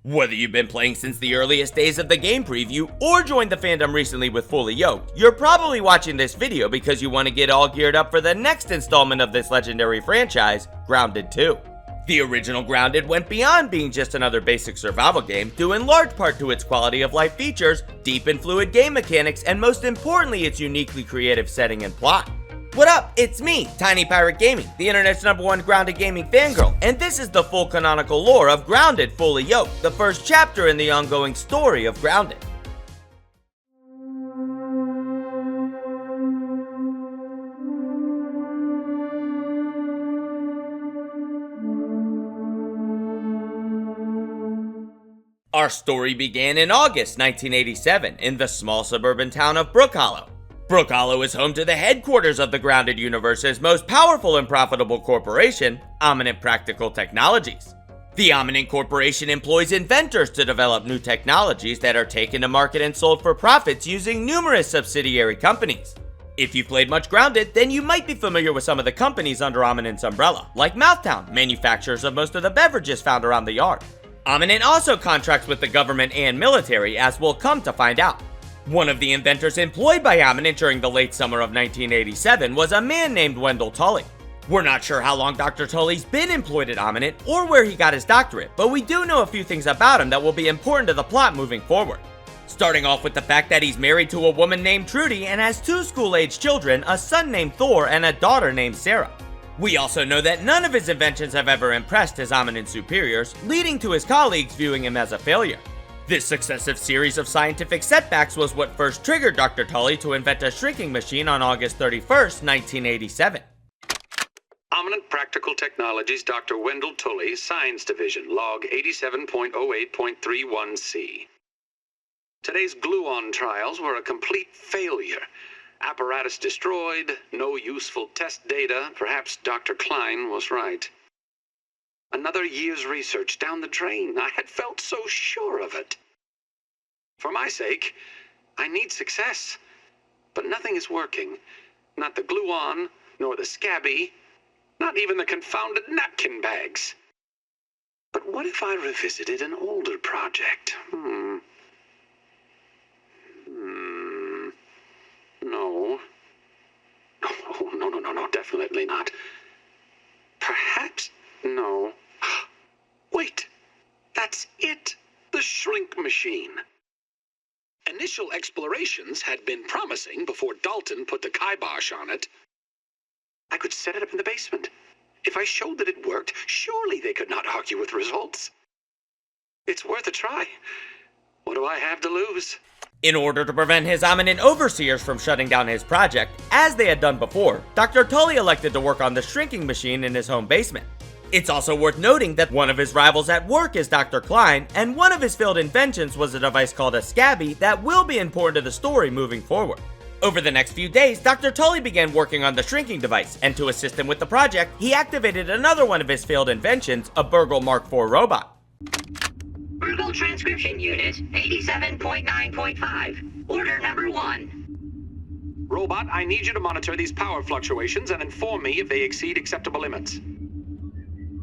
Whether you've been playing since the earliest days of the game preview or joined the fandom recently with Fully Yoked, you're probably watching this video because you want to get all geared up for the next installment of this legendary franchise, Grounded 2. The original Grounded went beyond being just another basic survival game, due in large part to its quality of life features, deep and fluid game mechanics, and most importantly its uniquely creative setting and plot. What up? It's me, Tiny Pirate Gaming, the internet's #1 grounded gaming fangirl, and this is the full canonical lore of Grounded Fully Yoked, the first chapter in the ongoing story of Grounded. Our story began in August 1987 in the small suburban town of brook.l. brook.l is home to the headquarters of the Grounded universe's most powerful and profitable corporation, Ominent Practical Technologies. The Ominent Corporation employs inventors to develop new technologies that are taken to market and sold for profits using numerous subsidiary companies. If you've played much Grounded, then you might be familiar with some of the companies under Ominent's umbrella, like Mouthtown, manufacturers of most of the beverages found around the yard. Ominent also contracts with the government and military, as we'll come to find out. One of the inventors employed by Ominent during the late summer of 1987 was a man named Wendell Tully. We're not sure how long Dr. Tully's been employed at Ominent or where he got his doctorate, but we do know a few things about him that will be important to the plot moving forward. Starting off with the fact that he's married to a woman named Trudy and has 2 school-aged children, a son named Thor and a daughter named Sarah. We also know that none of his inventions have ever impressed his Ominent superiors, leading to his colleagues viewing him as a failure. This successive series of scientific setbacks was what first triggered Dr. Tully to invent a shrinking machine on August 31st, 1987. Ominent Practical Technologies Dr. Wendell Tully, Science Division, log 87.08.31c. Today's gluon trials were a complete failure. Apparatus destroyed, no useful test data. Perhaps Dr. Klein was right. Another year's research down the drain. I had felt so sure of it. For my sake, I need success. But nothing is working. Not the gluon, nor the scabby, not even the confounded napkin bags. But what if I revisited an older project? No. Oh, no, definitely not. Perhaps, no. Wait, that's it. The shrink machine. Initial explorations had been promising before Dalton put the kibosh on it. I could set it up in the basement. If I showed that it worked, surely they could not argue with results. It's worth a try. What do I have to lose? In order to prevent his Ominent overseers from shutting down his project, as they had done before, Dr. Tully elected to work on the shrinking machine in his home basement. It's also worth noting that one of his rivals at work is Dr. Klein, and one of his failed inventions was a device called a scabby that will be important to the story moving forward. Over the next few days, Dr. Tully began working on the shrinking device, and to assist him with the project, he activated another one of his failed inventions, a burg.l Mark IV robot. burg.l transcription unit 87.9.5. Order number 1. Robot, I need you to monitor these power fluctuations and inform me if they exceed acceptable limits.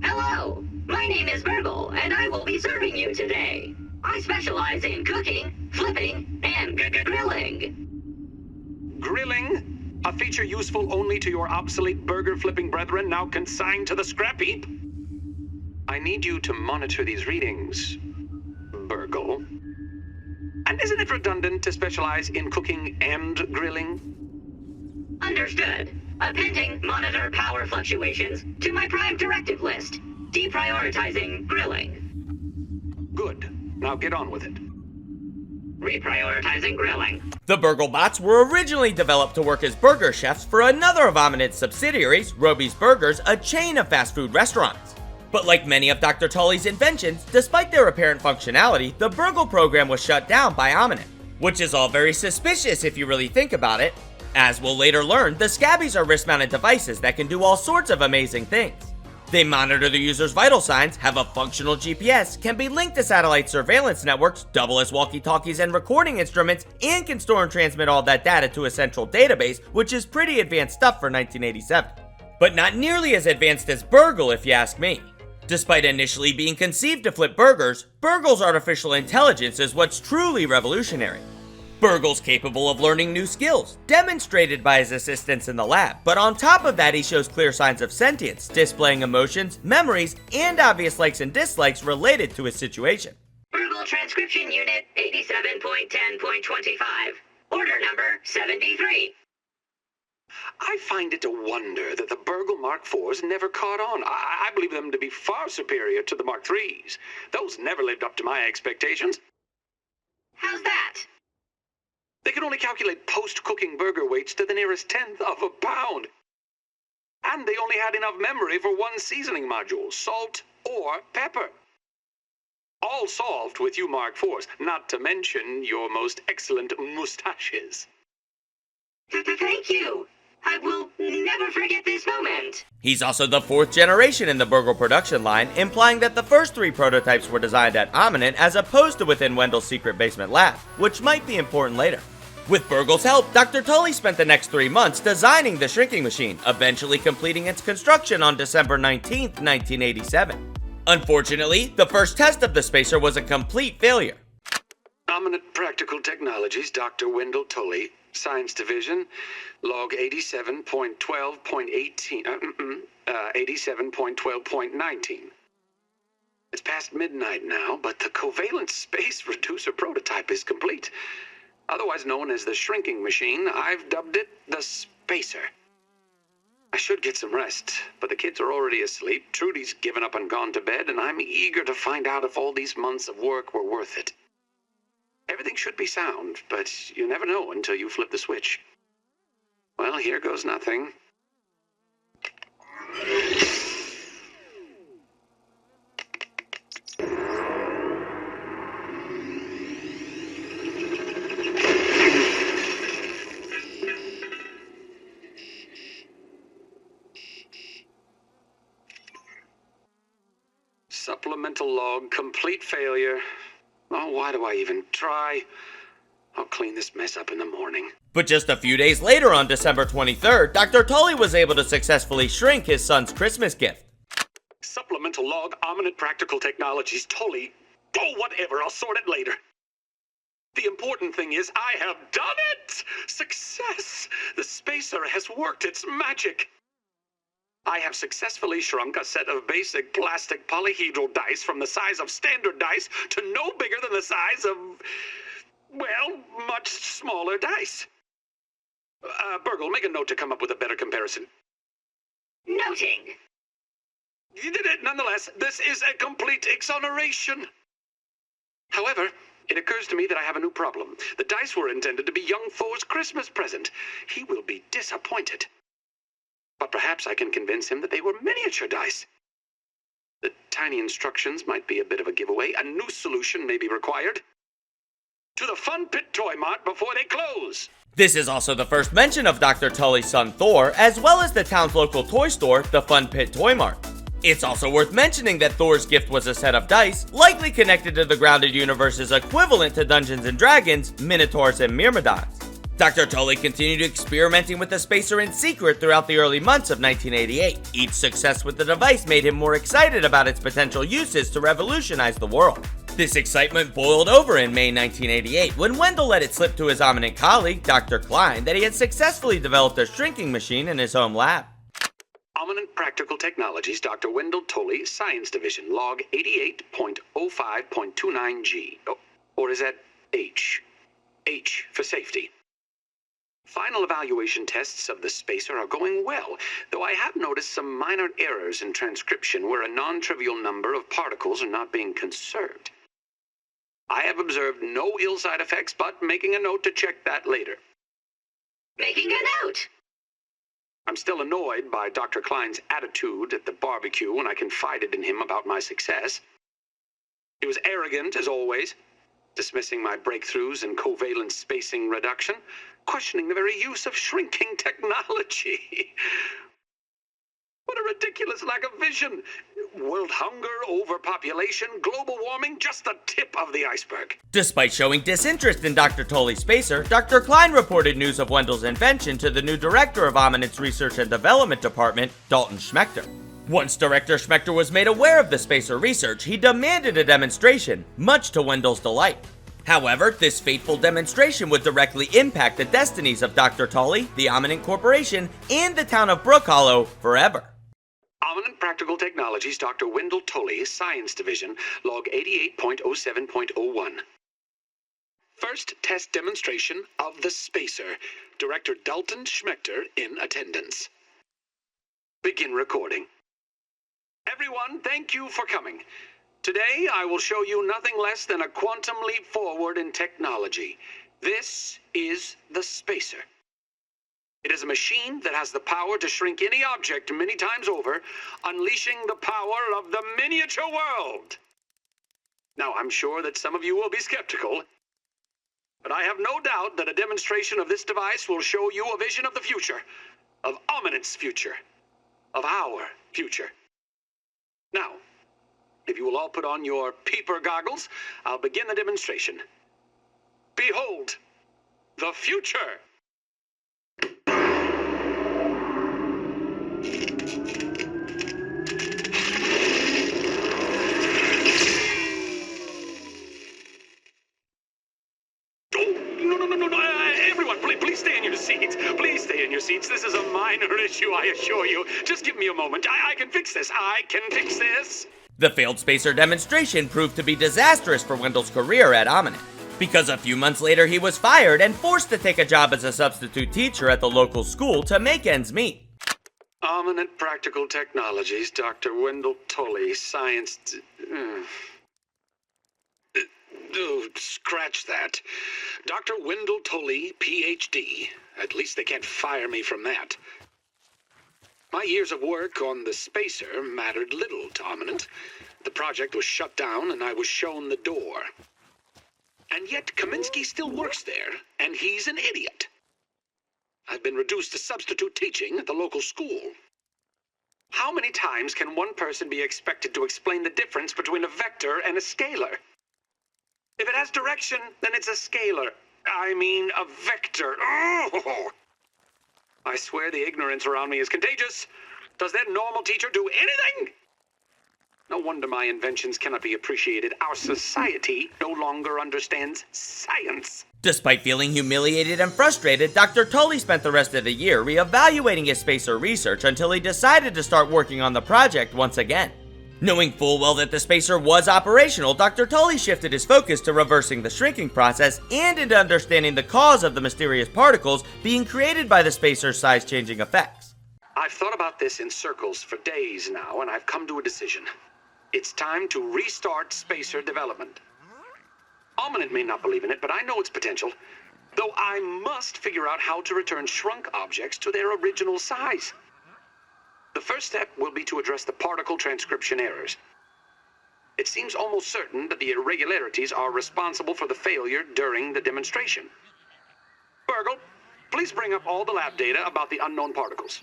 Hello, my name is burg.l, and I will be serving you today. I specialize in cooking, flipping, and grilling. Grilling? A feature useful only to your obsolete burger-flipping brethren now consigned to the scrap heap? I need you to monitor these readings, burg.l. And isn't it redundant to specialize in cooking and grilling? Understood. Appending monitor power fluctuations to my prime directive list. Deprioritizing grilling. Good. Now get on with it. Reprioritizing grilling. The burg.l bots were originally developed to work as burger chefs for another of Ominent's subsidiaries, Roby's Burgers, a chain of fast food restaurants. But like many of Dr. Tully's inventions, despite their apparent functionality, the burg.l program was shut down by Ominent, which is all very suspicious if you really think about it. As we'll later learn, the scabbies are wrist-mounted devices that can do all sorts of amazing things. They monitor the user's vital signs, have a functional GPS, can be linked to satellite surveillance networks, double as walkie-talkies and recording instruments, and can store and transmit all that data to a central database, which is pretty advanced stuff for 1987. But not nearly as advanced as burg.l if you ask me. Despite initially being conceived to flip burgers, burg.l's artificial intelligence is what's truly revolutionary. burg.l's capable of learning new skills, demonstrated by his assistants in the lab, but on top of that he shows clear signs of sentience, displaying emotions, memories, and obvious likes and dislikes related to his situation. burg.l Transcription Unit 87.10.25. Order number 73. I find it a wonder that the burg.l Mark IVs never caught on. I believe them to be far superior to the Mark IIIs. Those never lived up to my expectations. How's that? They could only calculate post-cooking burger weights to the nearest tenth of a pound. And they only had enough memory for one seasoning module, salt or pepper. All solved with you Mark IVs, not to mention your most excellent mustaches. Thank you. I will never forget this moment. He's also the 4th generation in the burg.l production line, implying that the first 3 prototypes were designed at Ominent as opposed to within Wendell's secret basement lab, which might be important later. With burg.l's help, Dr. Tully spent the next 3 months designing the shrinking machine, eventually completing its construction on December 19, 1987. Unfortunately, the first test of the spacer was a complete failure. Ominent Practical Technologies, Dr. Wendell Tully, Science Division, log 87.12.18, 87.12.19. It's past midnight now, but the covalent space reducer prototype is complete. Otherwise known as the shrinking machine, I've dubbed it the spacer. I should get some rest, but the kids are already asleep, Trudy's given up and gone to bed, and I'm eager to find out if all these months of work were worth it. Everything should be sound, but you never know until you flip the switch. Well, here goes nothing. Supplemental log, complete failure. Oh, why do I even try? I'll clean this mess up in the morning. But just a few days later, on December 23rd, Dr. Tully was able to successfully shrink his son's Christmas gift. Supplemental log, Ominent Practical Technologies, Tully. Oh, whatever, I'll sort it later. The important thing is I have done it! Success! The spacer has worked its magic. I have successfully shrunk a set of basic plastic polyhedral dice from the size of standard dice to no bigger than the size of, well, much smaller dice. burg.l, make a note to come up with a better comparison. Noting. You did it nonetheless. This is a complete exoneration. However, it occurs to me that I have a new problem. The dice were intended to be young Thor's Christmas present. He will be disappointed. But perhaps I can convince him that they were miniature dice. The tiny instructions might be a bit of a giveaway. A new solution may be required. To the Fun Pit Toy Mart before they close. This is also the first mention of Dr. Tully's son Thor, as well as the town's local toy store, the Fun Pit Toy Mart. It's also worth mentioning that Thor's gift was a set of dice, likely connected to the Grounded Universe's equivalent to Dungeons & Dragons, Minotaurs, and Myrmidons. Dr. Tully continued experimenting with the spacer in secret throughout the early months of 1988. Each success with the device made him more excited about its potential uses to revolutionize the world. This excitement boiled over in May 1988 when Wendell let it slip to his Ominent colleague, Dr. Klein, that he had successfully developed a shrinking machine in his home lab. Ominent Practical Technologies, Dr. Wendell Tully, Science Division, log 88.05.29G. Or is that H? H for safety. Final evaluation tests of the spacer are going well, though I have noticed some minor errors in transcription where a non-trivial number of particles are not being conserved. I have observed no ill side effects, but making a note to check that later. Making a note. I'm still annoyed by Dr. Klein's attitude at the barbecue when I confided in him about my success. He was arrogant, as always, dismissing my breakthroughs in covalent spacing reduction, questioning the very use of shrinking technology. What a ridiculous lack of vision. World hunger, overpopulation, global warming, just the tip of the iceberg. Despite showing disinterest in Dr. Tully's spacer, Dr. Klein reported news of Wendell's invention to the new director of Ominent's Research and Development Department, Dalton Schmector. Once Director Schmector was made aware of the spacer research, he demanded a demonstration, much to Wendell's delight. However, this fateful demonstration would directly impact the destinies of Dr. Tully, the Ominent Corporation, and the town of brook.l forever. Ominent Practical Technologies, Dr. Wendell Tully, Science Division, log 88.07.01. First test demonstration of the spacer. Director Dalton Schmector in attendance. Begin recording. Everyone, thank you for coming. Today, I will show you nothing less than a quantum leap forward in technology. This is the spacer. It is a machine that has the power to shrink any object many times over, unleashing the power of the miniature world. Now, I'm sure that some of you will be skeptical, but I have no doubt that a demonstration of this device will show you a vision of the future, of Ominent's future, of our future. Now, if you will all put on your peeper goggles, I'll begin the demonstration. Behold, the future! Please stay in your seats. Please stay in your seats. This is a minor issue, I assure you. Just give me a moment. I can fix this. I can fix this. The failed spacer demonstration proved to be disastrous for Wendell's career at Ominent, because a few months later he was fired and forced to take a job as a substitute teacher at the local school to make ends meet. Ominent Practical Technologies, Dr. Wendell Tully, Science... scratch that. Dr. Wendell Tully, Ph.D. At least they can't fire me from that. My years of work on the spacer mattered little to Ominent. The project was shut down and I was shown the door. And yet Kaminsky still works there, and he's an idiot. I've been reduced to substitute teaching at the local school. How many times can one person be expected to explain the difference between a vector and a scalar? If it has direction, then it's a scalar. I mean, a vector. Oh! I swear the ignorance around me is contagious. Does that normal teacher do anything? No wonder my inventions cannot be appreciated. Our society no longer understands science. Despite feeling humiliated and frustrated, Dr. Tully spent the rest of the year re-evaluating his spacer research until he decided to start working on the project once again. Knowing full well that the spacer was operational, Dr. Tully shifted his focus to reversing the shrinking process and into understanding the cause of the mysterious particles being created by the spacer's size-changing effects. I've thought about this in circles for days now, and I've come to a decision. It's time to restart spacer development. Ominent may not believe in it, but I know its potential. Though I must figure out how to return shrunk objects to their original size. The first step will be to address the particle transcription errors. It seems almost certain that the irregularities are responsible for the failure during the demonstration. burg.l, please bring up all the lab data about the unknown particles.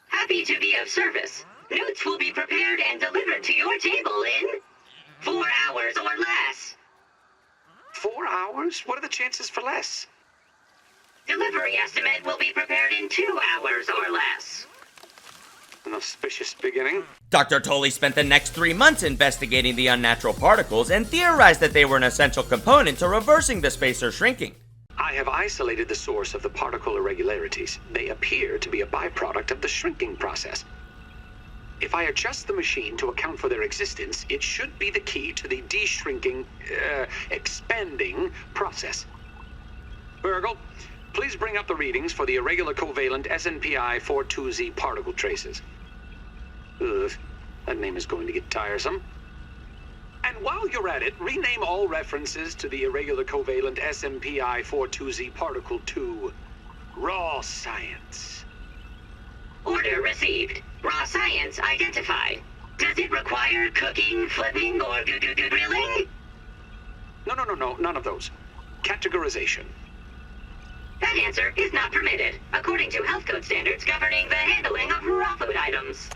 Happy to be of service. Notes will be prepared and delivered to your table in 4 hours or less. 4 hours? What are the chances for less? Delivery estimate will be prepared in 2 hours or less. An auspicious beginning. Dr. Tully spent the next 3 months investigating the unnatural particles and theorized that they were an essential component to reversing the spacer shrinking. I have isolated the source of the particle irregularities. They appear to be a byproduct of the shrinking process. If I adjust the machine to account for their existence, it should be the key to the expanding process. burg.l, please bring up the readings for the irregular covalent SNPI 42Z particle traces. Ugh, that name is going to get tiresome. And while you're at it, rename all references to the irregular covalent SNPI 42Z particle to raw science. Order received. Raw science identified. Does it require cooking, flipping, or grilling? No, none of those. Categorization. That answer is not permitted, according to health code standards governing the handling of raw food items.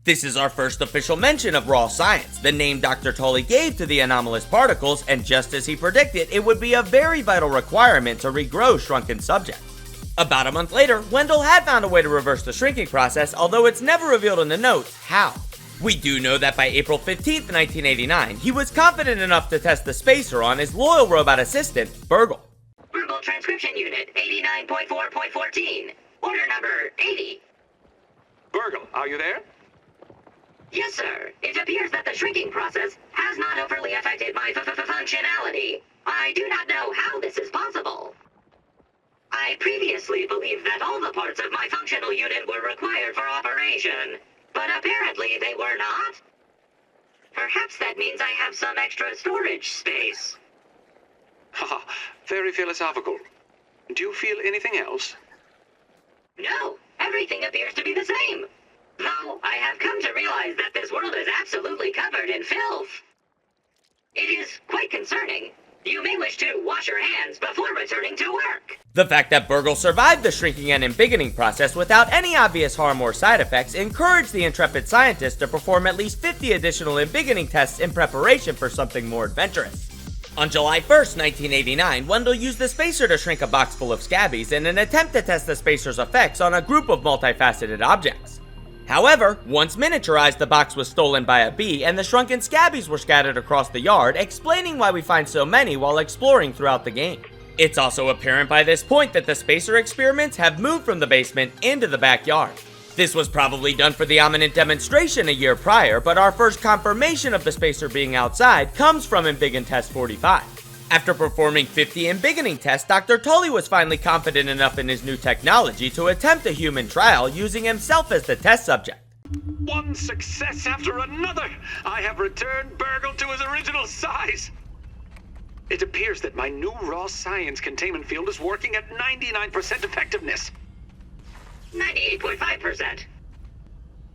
This is our first official mention of raw science, the name Dr. Tully gave to the anomalous particles, and just as he predicted, it would be a very vital requirement to regrow shrunken subjects. About a month later, Wendell had found a way to reverse the shrinking process, although it's never revealed in the notes how. We do know that by April 15th, 1989, he was confident enough to test the spacer on his loyal robot assistant, burg.l. Verbal Transcription Unit 89.4.14. Order number 80. burg.l, are you there? Yes, sir. It appears that the shrinking process has not overly affected my functionality. I do not know how this is possible. I previously believed that all the parts of my functional unit were required for operation, but apparently they were not. Perhaps that means I have some extra storage space. Haha, very philosophical. Do you feel anything else? No, everything appears to be the same. Though I have come to realize that this world is absolutely covered in filth. It is quite concerning. You may wish to wash your hands before returning to work. The fact that burg.l survived the shrinking and embiggening process without any obvious harm or side effects encouraged the intrepid scientist to perform at least 50 additional embiggening tests in preparation for something more adventurous. On July 1st, 1989, Wendell used the spacer to shrink a box full of scabbies in an attempt to test the spacer's effects on a group of multifaceted objects. However, once miniaturized, the box was stolen by a bee and the shrunken scabbies were scattered across the yard, explaining why we find so many while exploring throughout the game. It's also apparent by this point that the spacer experiments have moved from the basement into the backyard. This was probably done for the Ominent demonstration a year prior, but our first confirmation of the spacer being outside comes from Embiggen Test 45. After performing 50 embiggening tests, Dr. Tully was finally confident enough in his new technology to attempt a human trial using himself as the test subject. One success after another! I have returned burg.l to his original size! It appears that my new raw science containment field is working at 99% effectiveness. 98.5%.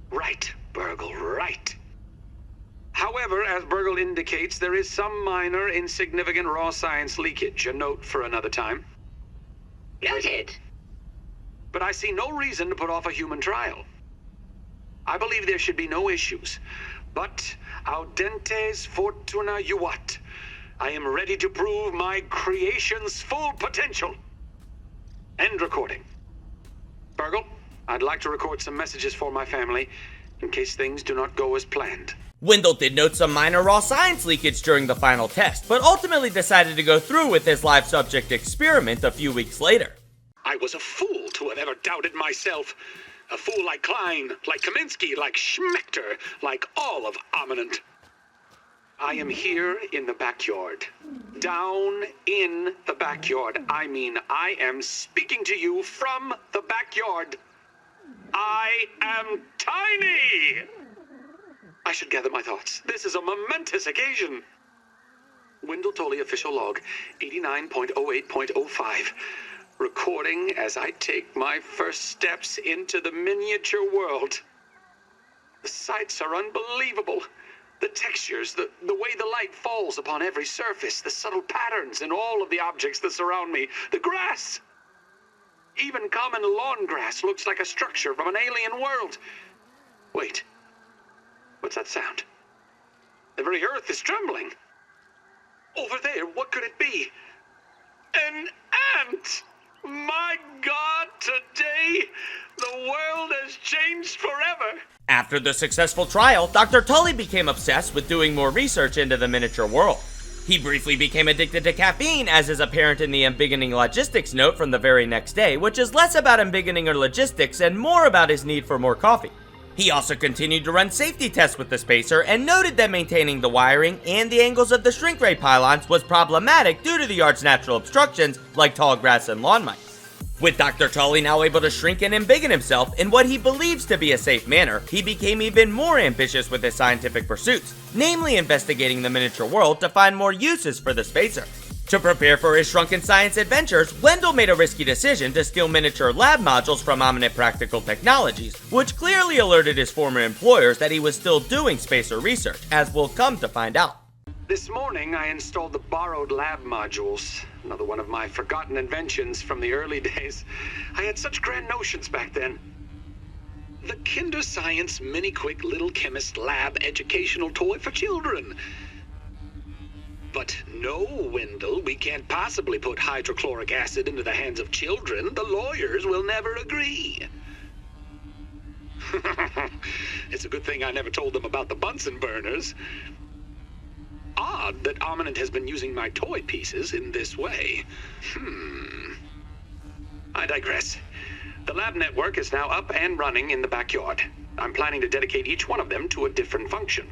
Right, burg.l, right. However, as burg.l indicates, there is some minor, insignificant raw science leakage. A note for another time. Noted. But I see no reason to put off a human trial. I believe there should be no issues. But audentes fortuna juvat. I am ready to prove my creation's full potential. End recording. burg.l, I'd like to record some messages for my family, in case things do not go as planned. Wendell did note some minor raw science leakage during the final test, but ultimately decided to go through with his live subject experiment a few weeks later. I was a fool to have ever doubted myself. A fool like Klein, like Kaminsky, like Schmector, like all of Ominent. I am here in the backyard. Down in the backyard. I mean, I am speaking to you from the backyard. I am tiny! I should gather my thoughts. This is a momentous occasion. Wendell Tully official log 89.08.05. Recording as I take my first steps into the miniature world. The sights are unbelievable. The textures, the way the light falls upon every surface, the subtle patterns in all of the objects that surround me, the grass. Even common lawn grass looks like a structure from an alien world. Wait. What's that sound? The very earth is trembling. Over there, what could it be? An ant! My God, today, the world has changed forever. After the successful trial, Dr. Tully became obsessed with doing more research into the miniature world. He briefly became addicted to caffeine, as is apparent in the embiggening logistics note from the very next day, which is less about embiggening or logistics and more about his need for more coffee. He also continued to run safety tests with the spacer and noted that maintaining the wiring and the angles of the shrink ray pylons was problematic due to the yard's natural obstructions like tall grass and lawn mice. With Dr. Tully now able to shrink and embiggen himself in what he believes to be a safe manner, he became even more ambitious with his scientific pursuits, namely investigating the miniature world to find more uses for the spacer. To prepare for his shrunken science adventures, Wendell made a risky decision to steal miniature lab modules from Ominent Practical Technologies, which clearly alerted his former employers that he was still doing spacer research, as we'll come to find out. This morning, I installed the borrowed lab modules. Another one of my forgotten inventions from the early days. I had such grand notions back then. The Kinder Science Mini Quick Little Chemist Lab educational toy for children. But no, Wendell, we can't possibly put hydrochloric acid into the hands of children. The lawyers will never agree. It's a good thing I never told them about the Bunsen burners. Odd that Ominent has been using my toy pieces in this way. I digress. The lab network is now up and running in the backyard. I'm planning to dedicate each one of them to a different function.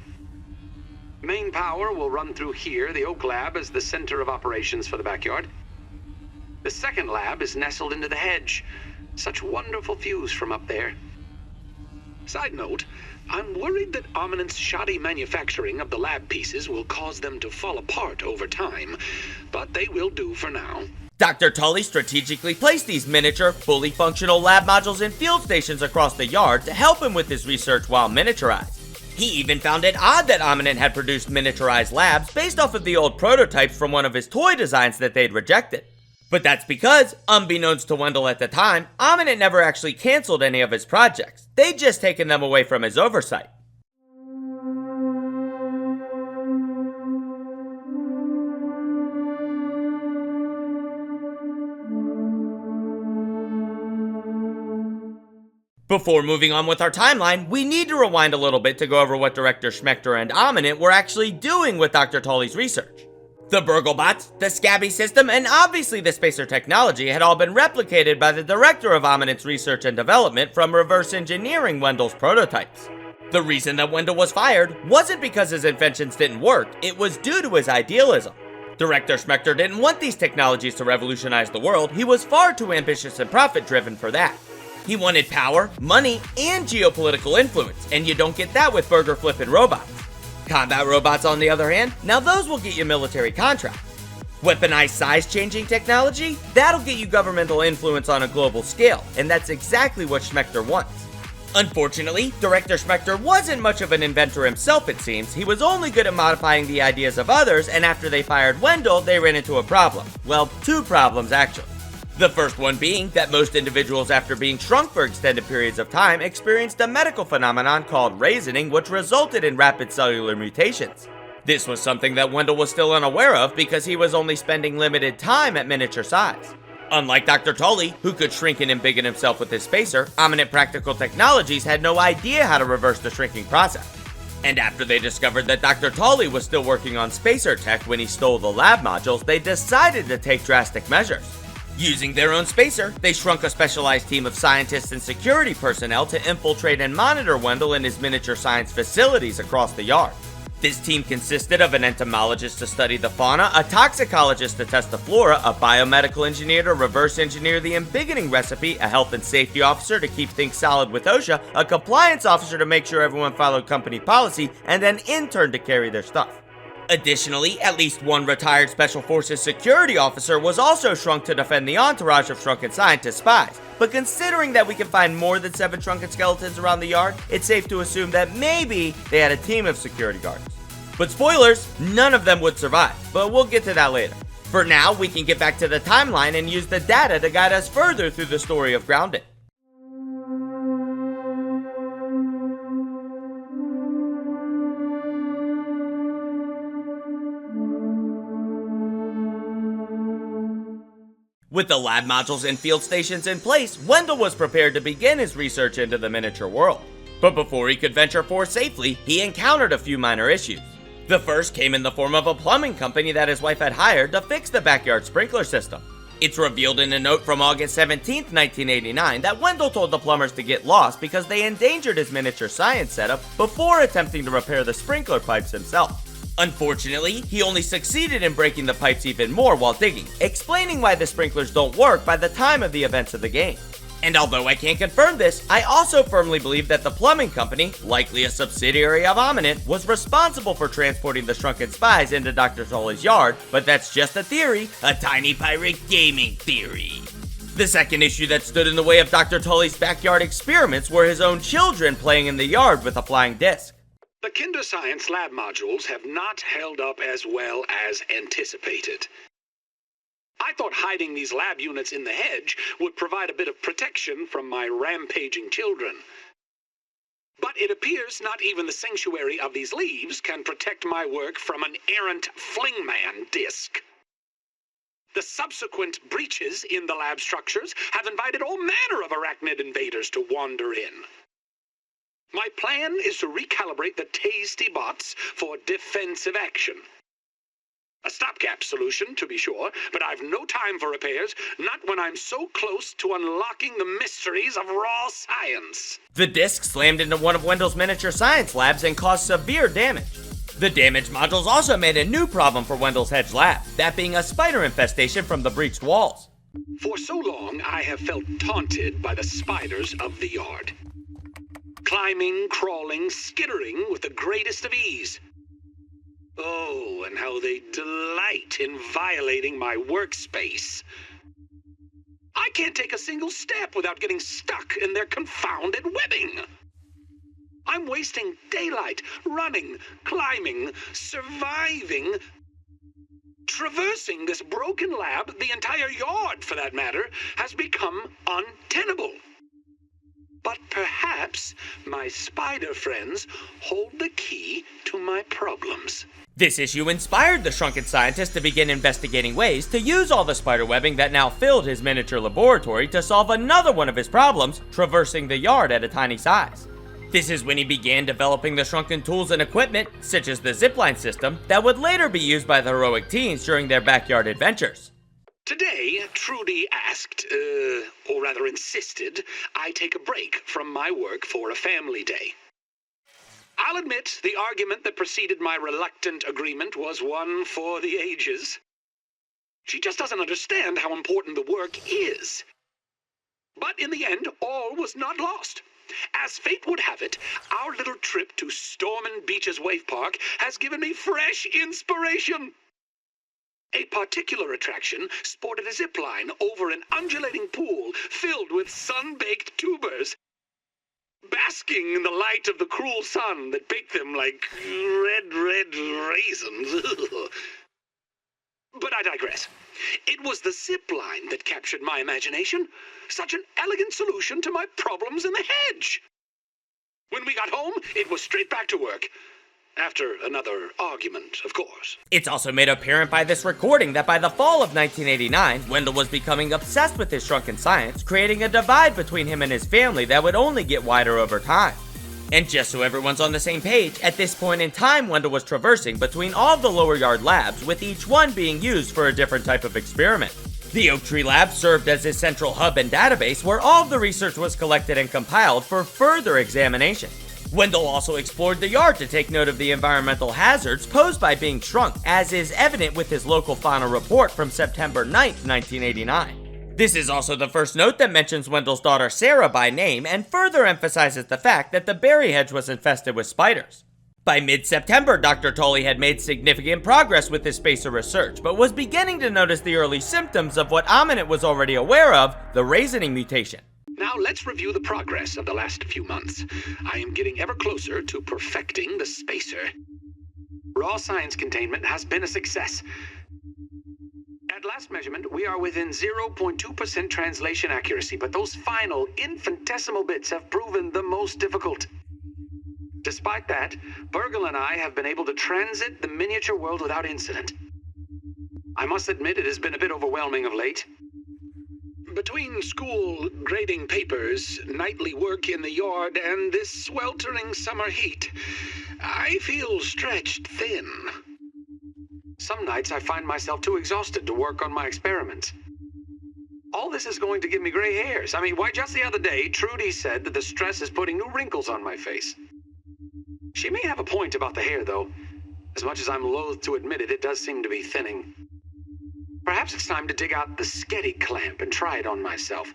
Main power will run through here. The Oak Lab is the center of operations for the backyard. The second lab is nestled into the hedge. Such wonderful views from up there. Side note, I'm worried that Ominent's shoddy manufacturing of the lab pieces will cause them to fall apart over time, but they will do for now. Dr. Tully strategically placed these miniature, fully functional lab modules in field stations across the yard to help him with his research while miniaturized. He even found it odd that Ominent had produced miniaturized labs based off of the old prototypes from one of his toy designs that they'd rejected. But that's because, unbeknownst to Wendell at the time, Ominent never actually cancelled any of his projects. They'd just taken them away from his oversight. Before moving on with our timeline, we need to rewind a little bit to go over what Director Schmector and Ominent were actually doing with Dr. Tully's research. The burg.l bots, the scabby system, and obviously the spacer technology had all been replicated by the director of Ominent's research and development from reverse engineering Wendell's prototypes. The reason that Wendell was fired wasn't because his inventions didn't work, it was due to his idealism. Director Schmector didn't want these technologies to revolutionize the world, he was far too ambitious and profit-driven for that. He wanted power, money, and geopolitical influence, and you don't get that with burger-flipping robots. Combat robots, on the other hand, now those will get you military contracts. Weaponized size-changing technology, that'll get you governmental influence on a global scale, and that's exactly what Schmector wants. Unfortunately, Director Schmector wasn't much of an inventor himself, it seems. He was only good at modifying the ideas of others, and after they fired Wendell, they ran into a problem. Well, two problems actually. The first one being that most individuals, after being shrunk for extended periods of time, experienced a medical phenomenon called raisining, which resulted in rapid cellular mutations. This was something that Wendell was still unaware of because he was only spending limited time at miniature size. Unlike Dr. Tully, who could shrink and embiggen himself with his spacer, Ominent Practical Technologies had no idea how to reverse the shrinking process. And after they discovered that Dr. Tully was still working on spacer tech when he stole the lab modules, they decided to take drastic measures. Using their own spacer, they shrunk a specialized team of scientists and security personnel to infiltrate and monitor Wendell in his miniature science facilities across the yard. This team consisted of an entomologist to study the fauna, a toxicologist to test the flora, a biomedical engineer to reverse engineer the embiggening recipe, a health and safety officer to keep things solid with OSHA, a compliance officer to make sure everyone followed company policy, and an intern to carry their stuff. Additionally, at least one retired Special Forces security officer was also shrunk to defend the entourage of shrunken scientist spies. But considering that we can find more than 7 shrunken skeletons around the yard, it's safe to assume that maybe they had a team of security guards. But spoilers, none of them would survive, but we'll get to that later. For now, we can get back to the timeline and use the data to guide us further through the story of Grounded. With the lab modules and field stations in place, Wendell was prepared to begin his research into the miniature world. But before he could venture forth safely, he encountered a few minor issues. The first came in the form of a plumbing company that his wife had hired to fix the backyard sprinkler system. It's revealed in a note from August 17, 1989, that Wendell told the plumbers to get lost because they endangered his miniature science setup before attempting to repair the sprinkler pipes himself. Unfortunately, he only succeeded in breaking the pipes even more while digging, explaining why the sprinklers don't work by the time of the events of the game. And although I can't confirm this, I also firmly believe that the plumbing company, likely a subsidiary of Ominent, was responsible for transporting the shrunken spies into Dr. Tully's yard, but that's just a theory, a tiny pirate gaming theory. The second issue that stood in the way of Dr. Tully's backyard experiments were his own children playing in the yard with a flying disc. The Kinder Science lab modules have not held up as well as anticipated. I thought hiding these lab units in the hedge would provide a bit of protection from my rampaging children. But it appears not even the sanctuary of these leaves can protect my work from an errant flingman disc. The subsequent breaches in the lab structures have invited all manner of Arachnid invaders to wander in. My plan is to recalibrate the tasty bots for defensive action. A stopgap solution, to be sure, but I've no time for repairs, not when I'm so close to unlocking the mysteries of raw science. The disc slammed into one of Wendell's miniature science labs and caused severe damage. The damaged modules also made a new problem for Wendell's hedge lab, that being a spider infestation from the breached walls. For so long, I have felt taunted by the spiders of the yard. Climbing, crawling, skittering with the greatest of ease. Oh, and how they delight in violating my workspace. I can't take a single step without getting stuck in their confounded webbing. I'm wasting daylight, running, climbing, surviving, traversing this broken lab. The entire yard, for that matter, has become untenable. But perhaps my spider friends hold the key to my problems. This issue inspired the shrunken scientist to begin investigating ways to use all the spider webbing that now filled his miniature laboratory to solve another one of his problems, traversing the yard at a tiny size. This is when he began developing the shrunken tools and equipment, such as the zipline system, that would later be used by the heroic teens during their backyard adventures. Today, Trudy asked, or rather insisted, I take a break from my work for a family day. I'll admit the argument that preceded my reluctant agreement was one for the ages. She just doesn't understand how important the work is. But in the end, all was not lost. As fate would have it, our little trip to Stormin Beach's Wave Park has given me fresh inspiration. A particular attraction sported a zipline over an undulating pool filled with sun-baked tubers, basking in the light of the cruel sun that baked them like red raisins. But I digress. It was the zipline that captured my imagination. Such an elegant solution to my problems in the hedge. When we got home, it was straight back to work. After another argument, of course. It's also made apparent by this recording that by the fall of 1989, Wendell was becoming obsessed with his shrunken science, creating a divide between him and his family that would only get wider over time. And just so everyone's on the same page, at this point in time, Wendell was traversing between all of the lower yard labs, with each one being used for a different type of experiment. The Oak Tree Lab served as his central hub and database where all of the research was collected and compiled for further examination. Wendell also explored the yard to take note of the environmental hazards posed by being shrunk, as is evident with his local fauna report from September 9th, 1989. This is also the first note that mentions Wendell's daughter Sarah by name and further emphasizes the fact that the berry hedge was infested with spiders. By mid-September, Dr. Tully had made significant progress with his spacer research, but was beginning to notice the early symptoms of what Ominent was already aware of, the raisining mutation. Now let's review the progress of the last few months. I am getting ever closer to perfecting the spacer. Raw science containment has been a success. At last measurement, we are within 0.2% translation accuracy, but those final infinitesimal bits have proven the most difficult. Despite that, burg.l and I have been able to transit the miniature world without incident. I must admit it has been a bit overwhelming of late. Between school, grading papers, nightly work in the yard, and this sweltering summer heat, I feel stretched thin. Some nights I find myself too exhausted to work on my experiments. All this is going to give me gray hairs. I mean, why, just the other day, Trudy said that the stress is putting new wrinkles on my face. She may have a point about the hair, though. As much as I'm loath to admit it, it does seem to be thinning. Perhaps it's time to dig out the Sketty clamp and try it on myself.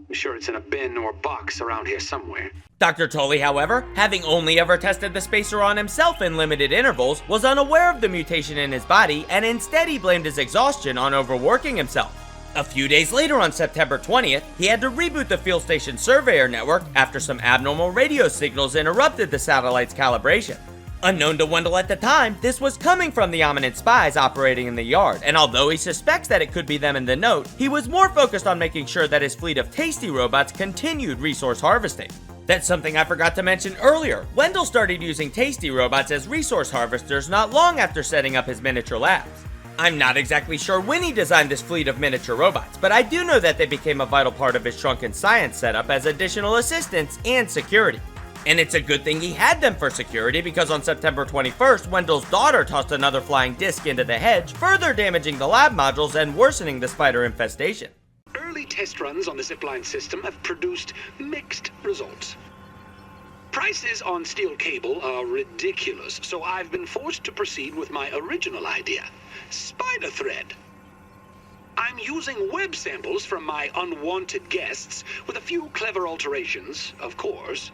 I'm sure it's in a bin or box around here somewhere. Dr. Tully, however, having only ever tested the spacer on himself in limited intervals, was unaware of the mutation in his body, and instead he blamed his exhaustion on overworking himself. A few days later, on September 20th, he had to reboot the field station surveyor network after some abnormal radio signals interrupted the satellite's calibration. Unknown to Wendell at the time, this was coming from the Ominent spies operating in the yard, and although he suspects that it could be them in the note, he was more focused on making sure that his fleet of tasty robots continued resource harvesting. That's something I forgot to mention earlier. Wendell started using Tasty robots as resource harvesters not long after setting up his miniature labs. I'm not exactly sure when he designed this fleet of miniature robots, but I do know that they became a vital part of his shrunken science setup as additional assistance and security. And it's a good thing he had them for security, because on September 21st, Wendell's daughter tossed another flying disc into the hedge, further damaging the lab modules and worsening the spider infestation. Early test runs on the zipline system have produced mixed results. Prices on steel cable are ridiculous, so I've been forced to proceed with my original idea, spider thread. I'm using web samples from my unwanted guests with a few clever alterations, of course.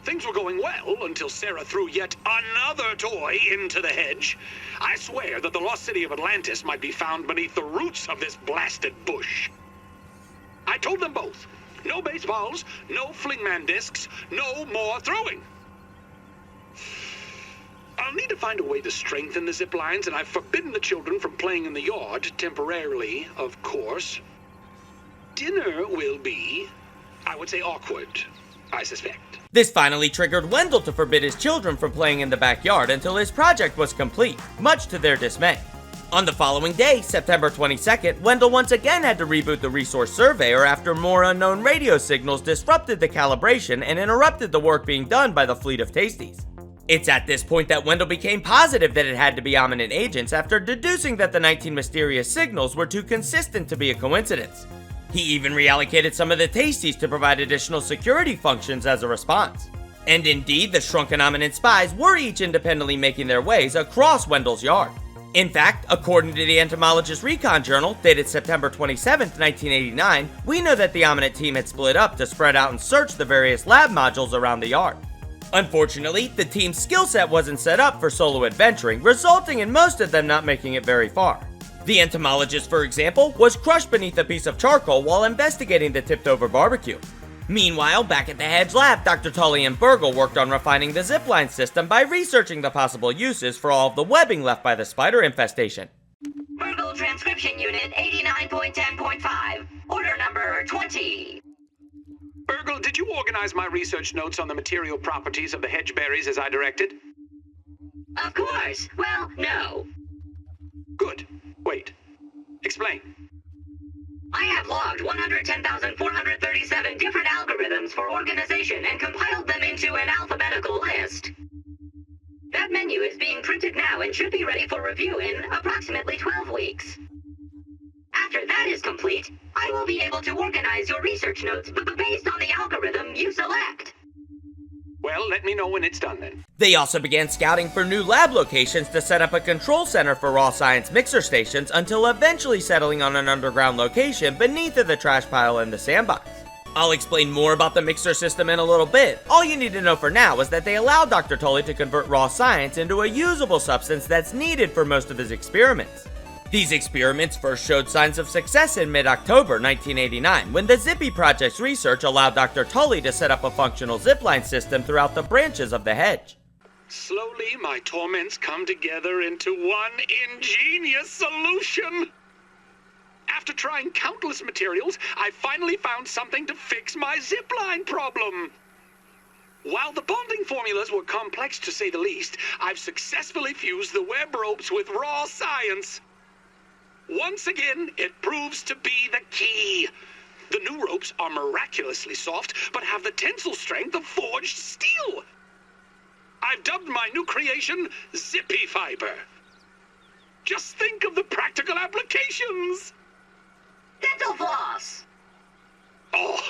Things were going well until Sarah threw yet another toy into the hedge. I swear that the lost city of Atlantis might be found beneath the roots of this blasted bush. I told them both, no baseballs, no flingman discs, no more throwing. I'll need to find a way to strengthen the zip lines, and I've forbidden the children from playing in the yard, temporarily, of course. Dinner will be, I would say, awkward, I suspect. This finally triggered Wendell to forbid his children from playing in the backyard until his project was complete, much to their dismay. On the following day, September 22nd, Wendell once again had to reboot the resource surveyor after more unknown radio signals disrupted the calibration and interrupted the work being done by the fleet of Tasties. It's at this point that Wendell became positive that it had to be Ominent agents after deducing that the 19 mysterious signals were too consistent to be a coincidence. He even reallocated some of the Tasties to provide additional security functions as a response. And indeed, the shrunken Ominent spies were each independently making their ways across Wendell's yard. In fact, according to the Entomologist Recon Journal, dated September 27, 1989, we know that the Ominent team had split up to spread out and search the various lab modules around the yard. Unfortunately, the team's skill set wasn't set up for solo adventuring, resulting in most of them not making it very far. The entomologist, for example, was crushed beneath a piece of charcoal while investigating the tipped-over barbecue. Meanwhile, back at the Hedge lab, Dr. Tully and burg.l worked on refining the zipline system by researching the possible uses for all of the webbing left by the spider infestation. burg.l transcription unit 89.10.5, order number 20. burg.l, did you organize my research notes on the material properties of the hedge berries as I directed? Of course. Well, no. Good. Wait. Explain. I have logged 110,437 different algorithms for organization and compiled them into an alphabetical list. That menu is being printed now and should be ready for review in approximately 12 weeks. After that is complete, I will be able to organize your research notes based on the algorithm you select. Well, let me know when it's done then. They also began scouting for new lab locations to set up a control center for raw science mixer stations until eventually settling on an underground location beneath the trash pile in the sandbox. I'll explain more about the mixer system in a little bit. All you need to know for now is that they allowed Dr. Tully to convert raw science into a usable substance that's needed for most of his experiments. These experiments first showed signs of success in mid-October 1989, when the Zippy project's research allowed Dr. Tully to set up a functional zipline system throughout the branches of the hedge. Slowly, my torments come together into one ingenious solution. After trying countless materials, I finally found something to fix my zipline problem. While the bonding formulas were complex to say the least, I've successfully fused the web ropes with raw science. Once again, it proves to be the key. The new ropes are miraculously soft, but have the tensile strength of forged steel. I've dubbed my new creation Zippy Fiber. Just think of the practical applications. Dental floss. Oh,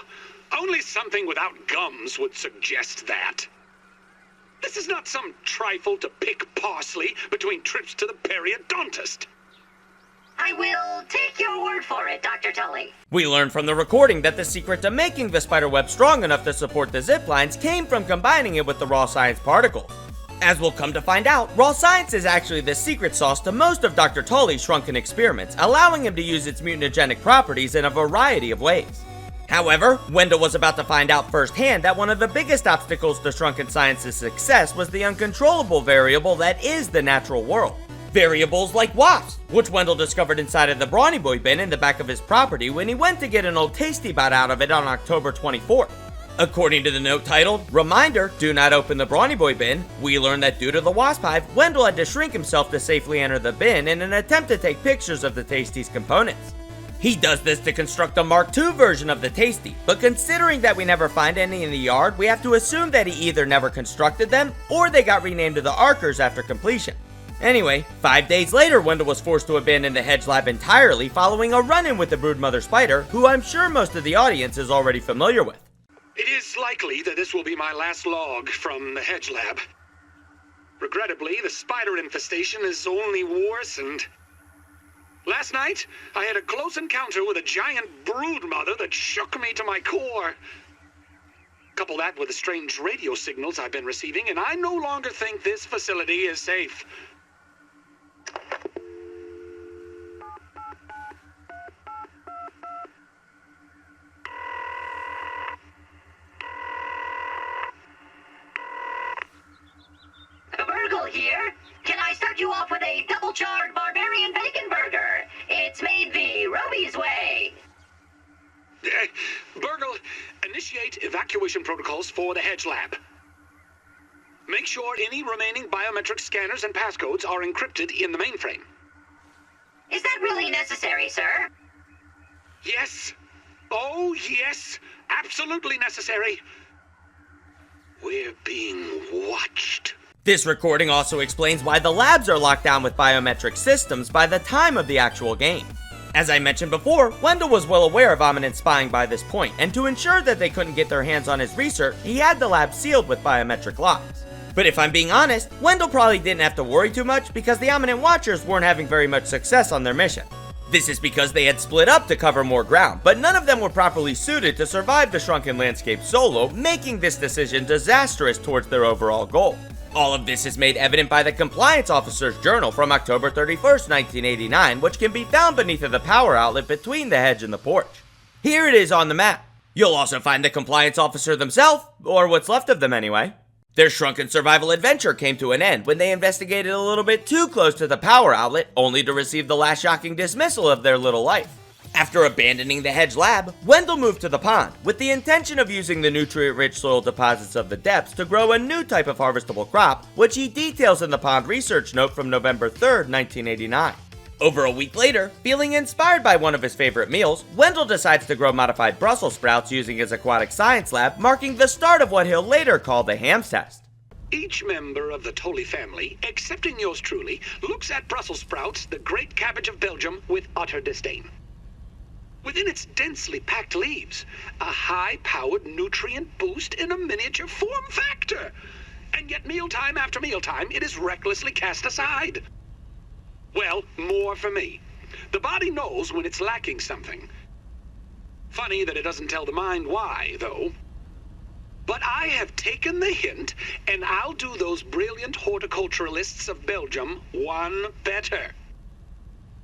only something without gums would suggest that. This is not some trifle to pick parsley between trips to the periodontist. I will take your word for it, Dr. Tully. We learned from the recording that the secret to making the spider web strong enough to support the zip lines came from combining it with the raw science particles. As we'll come to find out, raw science is actually the secret sauce to most of Dr. Tully's shrunken experiments, allowing him to use its mutagenic properties in a variety of ways. However, Wendell was about to find out firsthand that one of the biggest obstacles to shrunken science's success was the uncontrollable variable that is the natural world. Variables like wasps, which Wendell discovered inside of the Brawny Boy bin in the back of his property when he went to get an old Tasty Bot out of it on October 24th. According to the note titled, "Reminder, do not open the Brawny Boy bin," we learn that due to the wasp hive, Wendell had to shrink himself to safely enter the bin in an attempt to take pictures of the Tasty's components. He does this to construct a Mark II version of the Tasty, but considering that we never find any in the yard, we have to assume that he either never constructed them, or they got renamed to the Arkers after completion. Anyway, 5 days later, Wendell was forced to abandon the Hedge Lab entirely following a run-in with the broodmother spider, who I'm sure most of the audience is already familiar with. It is likely that this will be my last log from the Hedge Lab. Regrettably, the spider infestation has only worsened. Last night, I had a close encounter with a giant broodmother that shook me to my core. Couple that with the strange radio signals I've been receiving, and I no longer think this facility is safe. burg.l here. Can I start you off with a double-charred barbarian bacon burger? It's made the Roby's way. burg.l, initiate evacuation protocols for the Hedge Lab. Make sure any remaining biometric scanners and passcodes are encrypted in the mainframe. Is that really necessary, sir? Yes. Oh, yes. Absolutely necessary. We're being watched. This recording also explains why the labs are locked down with biometric systems by the time of the actual game. As I mentioned before, Wendell was well aware of Ominent spying by this point, and to ensure that they couldn't get their hands on his research, he had the lab sealed with biometric locks. But if I'm being honest, Wendell probably didn't have to worry too much because the Ominent Watchers weren't having very much success on their mission. This is because they had split up to cover more ground, but none of them were properly suited to survive the shrunken landscape solo, making this decision disastrous towards their overall goal. All of this is made evident by the Compliance Officer's Journal from October 31st, 1989, which can be found beneath the power outlet between the hedge and the porch. Here it is on the map. You'll also find the Compliance Officer themselves, or what's left of them anyway. Their shrunken survival adventure came to an end when they investigated a little bit too close to the power outlet, only to receive the last shocking dismissal of their little life. After abandoning the Hedge Lab, Wendell moved to the pond, with the intention of using the nutrient-rich soil deposits of the depths to grow a new type of harvestable crop, which he details in the pond research note from November 3rd, 1989. Over a week later, feeling inspired by one of his favorite meals, Wendell decides to grow modified Brussels sprouts using his aquatic science lab, marking the start of what he'll later call the Ham's test. Each member of the Tully family, excepting yours truly, looks at Brussels sprouts, the great cabbage of Belgium, with utter disdain. Within its densely packed leaves, a high-powered nutrient boost in a miniature form factor. And yet mealtime after mealtime, it is recklessly cast aside. Well, more for me. The body knows when it's lacking something. Funny that it doesn't tell the mind why, though. But I have taken the hint, and I'll do those brilliant horticulturalists of Belgium one better.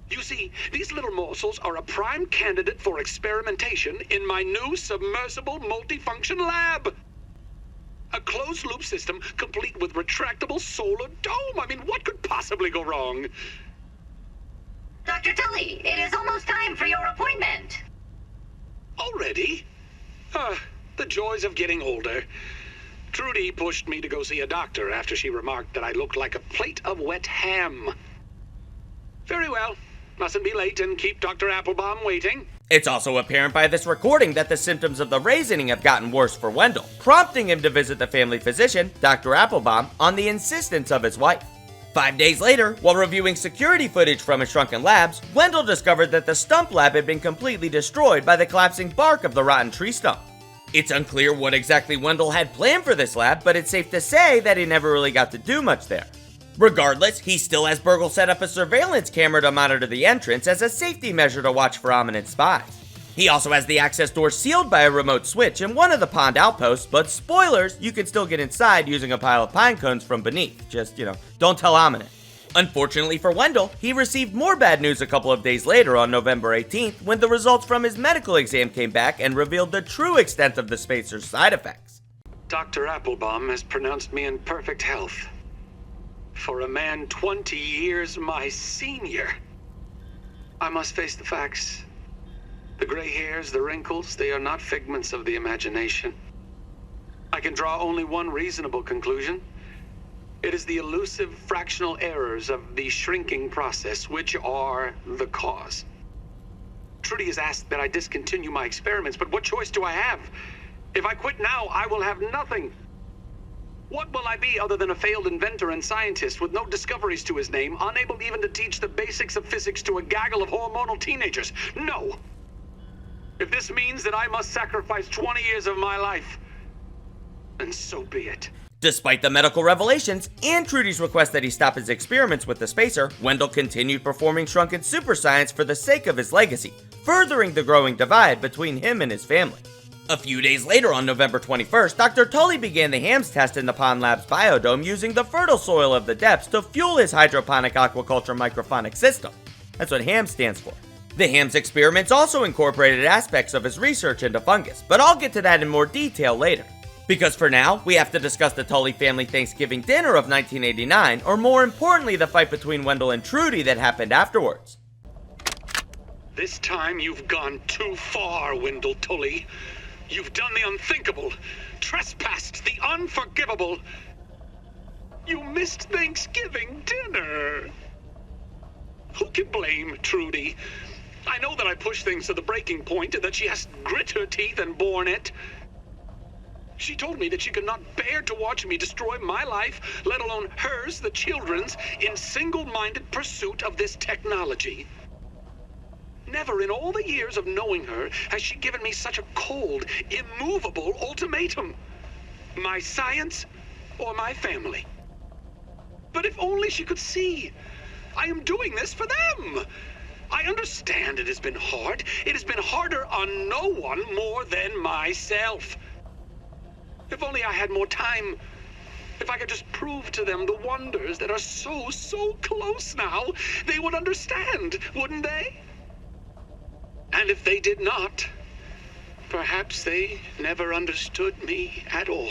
You see, these little morsels are a prime candidate for experimentation in my new submersible multifunction lab. A closed-loop system complete with retractable solar dome. I mean, what could possibly go wrong? Dr. Tully, it is almost time for your appointment. Already? The joys of getting older. Trudy pushed me to go see a doctor after she remarked that I looked like a plate of wet ham. Very well. Mustn't be late and keep Dr. Applebaum waiting. It's also apparent by this recording that the symptoms of the raisining have gotten worse for Wendell, prompting him to visit the family physician, Dr. Applebaum, on the insistence of his wife. 5 days later, while reviewing security footage from his shrunken labs, Wendell discovered that the stump lab had been completely destroyed by the collapsing bark of the rotten tree stump. It's unclear what exactly Wendell had planned for this lab, but it's safe to say that he never really got to do much there. Regardless, he still has burg.l set up a surveillance camera to monitor the entrance as a safety measure to watch for Ominent spies. He also has the access door sealed by a remote switch in one of the pond outposts, but spoilers, you can still get inside using a pile of pine cones from beneath. Just, don't tell Ominent. Unfortunately for Wendell, he received more bad news a couple of days later on November 18th when the results from his medical exam came back and revealed the true extent of the spacer's side effects. Dr. Applebaum has pronounced me in perfect health. For a man 20 years my senior. I must face the facts. The gray hairs, the wrinkles, they are not figments of the imagination. I can draw only one reasonable conclusion. It is the elusive fractional errors of the shrinking process which are the cause. Trudy has asked that I discontinue my experiments, but what choice do I have? If I quit now, I will have nothing. What will I be other than a failed inventor and scientist with no discoveries to his name, unable even to teach the basics of physics to a gaggle of hormonal teenagers? No! If this means that I must sacrifice 20 years of my life, then so be it. Despite the medical revelations and Trudy's request that he stop his experiments with the spacer, Wendell continued performing shrunken super science for the sake of his legacy, furthering the growing divide between him and his family. A few days later, on November 21st, Dr. Tully began the Haze test in the Pond Lab's biodome using the fertile soil of the depths to fuel his hydroponic aquaculture microphonic system. That's what Haze stands for. The Haze experiments also incorporated aspects of his research into fungus, but I'll get to that in more detail later. Because for now, we have to discuss the Tully family Thanksgiving dinner of 1989, or more importantly, the fight between Wendell and Trudy that happened afterwards. This time you've gone too far, Wendell Tully. You've done the unthinkable, trespassed the unforgivable. You missed Thanksgiving dinner. Who can blame Trudy? I know that I pushed things to the breaking point and that she has grit her teeth and borne it. She told me that she could not bear to watch me destroy my life, let alone hers, the children's, in single-minded pursuit of this technology. Never in all the years of knowing her has she given me such a cold, immovable ultimatum. My science or my family. But if only she could see. I am doing this for them. I understand it has been hard. It has been harder on no one more than myself. If only I had more time. If I could just prove to them the wonders that are so close now, they would understand, wouldn't they? And if they did not, perhaps they never understood me at all.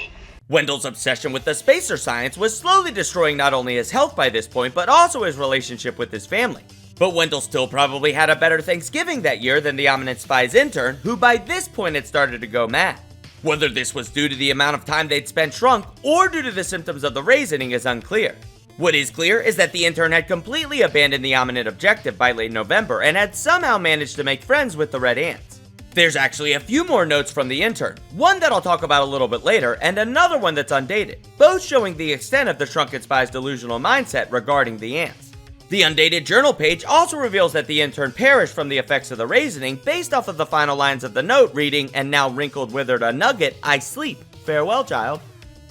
Wendell's obsession with the spacer science was slowly destroying not only his health by this point, but also his relationship with his family. But Wendell still probably had a better Thanksgiving that year than the Ominent Spies intern, who by this point had started to go mad. Whether this was due to the amount of time they'd spent shrunk, or due to the symptoms of the raisining is unclear. What is clear is that the intern had completely abandoned the Ominent objective by late November, and had somehow managed to make friends with the Red Ants. There's actually a few more notes from the intern, one that I'll talk about a little bit later, and another one that's undated, both showing the extent of the Shrunken Spy's delusional mindset regarding the ants. The undated journal page also reveals that the intern perished from the effects of the raisining based off of the final lines of the note reading, "And now wrinkled, withered, a nugget, I sleep. Farewell, child."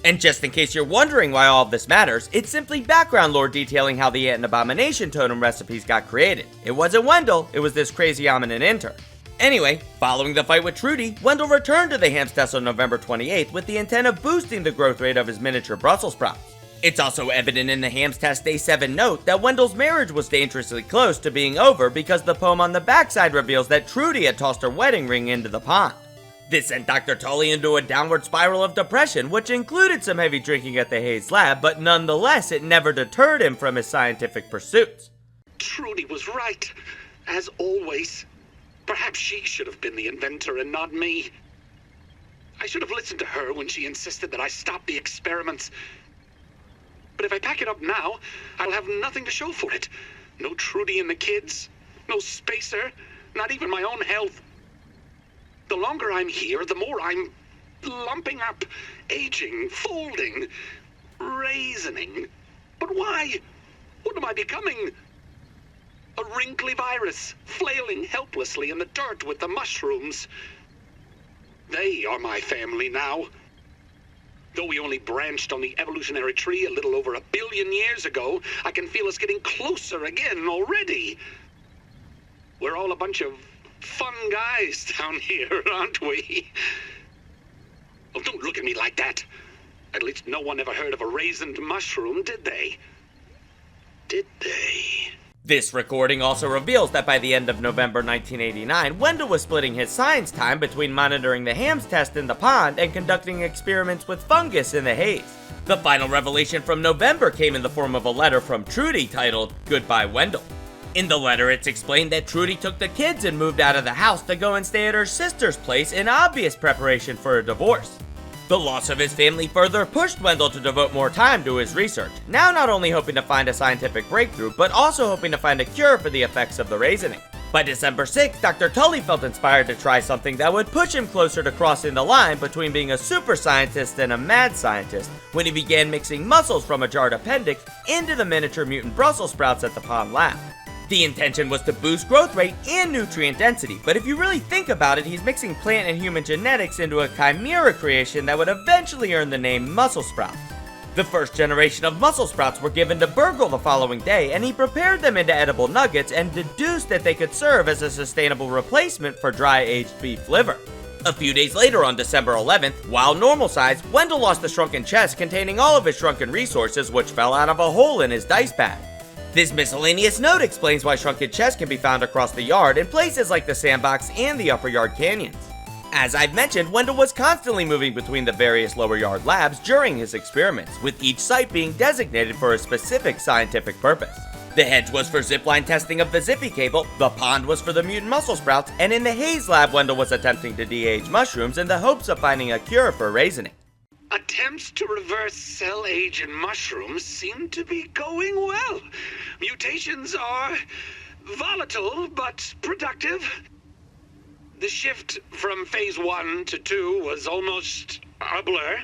And just in case you're wondering why all of this matters, it's simply background lore detailing how the ant and abomination totem recipes got created. It wasn't Wendell, it was this crazy Ominent intern. Anyway, following the fight with Trudy, Wendell returned to the Haze test on November 28th with the intent of boosting the growth rate of his miniature Brussels sprouts. It's also evident in the Haze test Day 7 note that Wendell's marriage was dangerously close to being over because the poem on the backside reveals that Trudy had tossed her wedding ring into the pond. This sent Dr. Tully into a downward spiral of depression, which included some heavy drinking at the Haze lab, but nonetheless it never deterred him from his scientific pursuits. Trudy was right, as always. Perhaps she should have been the inventor and not me. I should have listened to her when she insisted that I stop the experiments. But if I pack it up now, I'll have nothing to show for it. No Trudy and the kids, no spacer, not even my own health. The longer I'm here, the more I'm lumping up, aging, folding, raisining. But why? What am I becoming? A wrinkly virus, flailing helplessly in the dirt with the mushrooms. They are my family now. Though we only branched on the evolutionary tree a little over 1 billion years ago, I can feel us getting closer again already. We're all a bunch of fun guys down here, aren't we? Oh, don't look at me like that. At least no one ever heard of a raisined mushroom, did they? Did they? This recording also reveals that by the end of November 1989, Wendell was splitting his science time between monitoring the Haze test in the pond and conducting experiments with fungus in the Haze. The final revelation from November came in the form of a letter from Trudy titled, "Goodbye, Wendell." In the letter, it's explained that Trudy took the kids and moved out of the house to go and stay at her sister's place in obvious preparation for a divorce. The loss of his family further pushed Wendell to devote more time to his research, now not only hoping to find a scientific breakthrough, but also hoping to find a cure for the effects of the raisining. By December 6th, Dr. Tully felt inspired to try something that would push him closer to crossing the line between being a super scientist and a mad scientist, when he began mixing muscles from a jarred appendix into the miniature mutant Brussels sprouts at the pond lab. The intention was to boost growth rate and nutrient density, but if you really think about it, he's mixing plant and human genetics into a chimera creation that would eventually earn the name muscle sprout. The first generation of muscle sprouts were given to burg.l the following day, and he prepared them into edible nuggets and deduced that they could serve as a sustainable replacement for dry-aged beef liver. A few days later, on December 11th, while normal size, Wendell lost the shrunken chest containing all of his shrunken resources, which fell out of a hole in his dice bag. This miscellaneous note explains why shrunken chests can be found across the yard in places like the sandbox and the upper yard canyons. As I've mentioned, Wendell was constantly moving between the various lower yard labs during his experiments, with each site being designated for a specific scientific purpose. The hedge was for zipline testing of the Zippy cable, the pond was for the mutant muscle sprouts, and in the Haze lab, Wendell was attempting to de-age mushrooms in the hopes of finding a cure for raisining. Attempts to reverse cell age in mushrooms seem to be going well. Mutations are volatile but productive. The shift from phase 1 to 2 was almost a blur.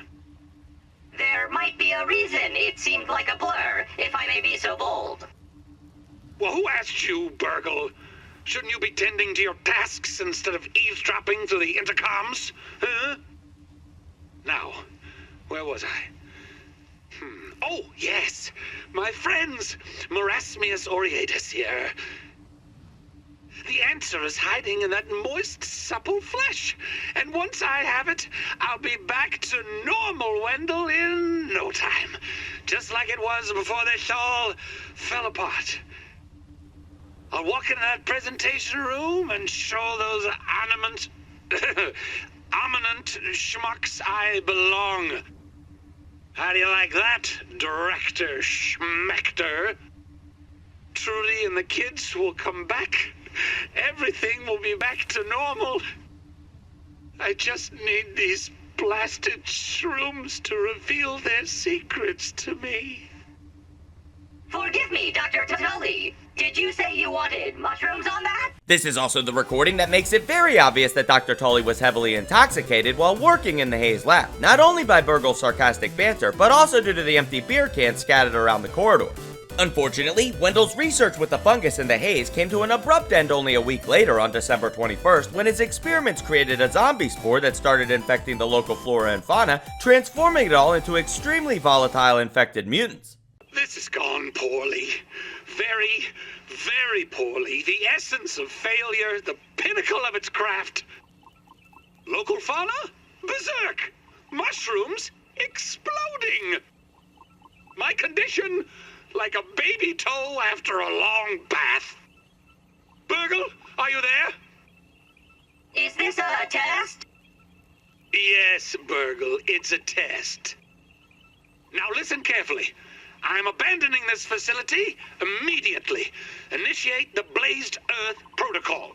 There might be a reason it seemed like a blur, if I may be so bold. Well, who asked you, burg.l? Shouldn't you be tending to your tasks instead of eavesdropping through the intercoms? Huh? Now, where was I? Oh, yes! My friends, Marasmius aureatus here. The answer is hiding in that moist, supple flesh. And once I have it, I'll be back to normal Wendell in no time. Just like it was before this all fell apart. I'll walk into that presentation room and show those ominent schmucks I belong. How do you like that, Director Schmector? Trudy and the kids will come back. Everything will be back to normal. I just need these blasted shrooms to reveal their secrets to me. Forgive me, Dr. Tully. Did you say you wanted mushrooms on that? This is also the recording that makes it very obvious that Dr. Tully was heavily intoxicated while working in the Haze lab, not only by burg.l's sarcastic banter, but also due to the empty beer cans scattered around the corridor. Unfortunately, Wendell's research with the fungus in the Haze came to an abrupt end only a week later on December 21st, when his experiments created a zombie spore that started infecting the local flora and fauna, transforming it all into extremely volatile infected mutants. This has gone poorly. Very, very poorly. The essence of failure, the pinnacle of its craft. Local fauna? Berserk! Mushrooms? Exploding! My condition? Like a baby toe after a long bath. burg.l, are you there? Is this a test? Yes, burg.l, it's a test. Now listen carefully. I'm abandoning this facility immediately. Initiate the Blazed Earth Protocol.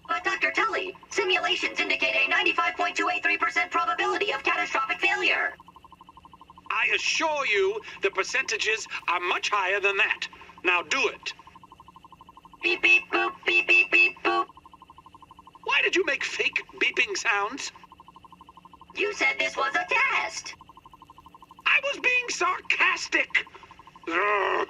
But Dr. Tully, simulations indicate a 95.283% probability of catastrophic failure. I assure you the percentages are much higher than that. Now do it. Beep beep boop, beep beep beep boop. Why did you make fake beeping sounds? You said this was a test. I was being sarcastic. Urgh.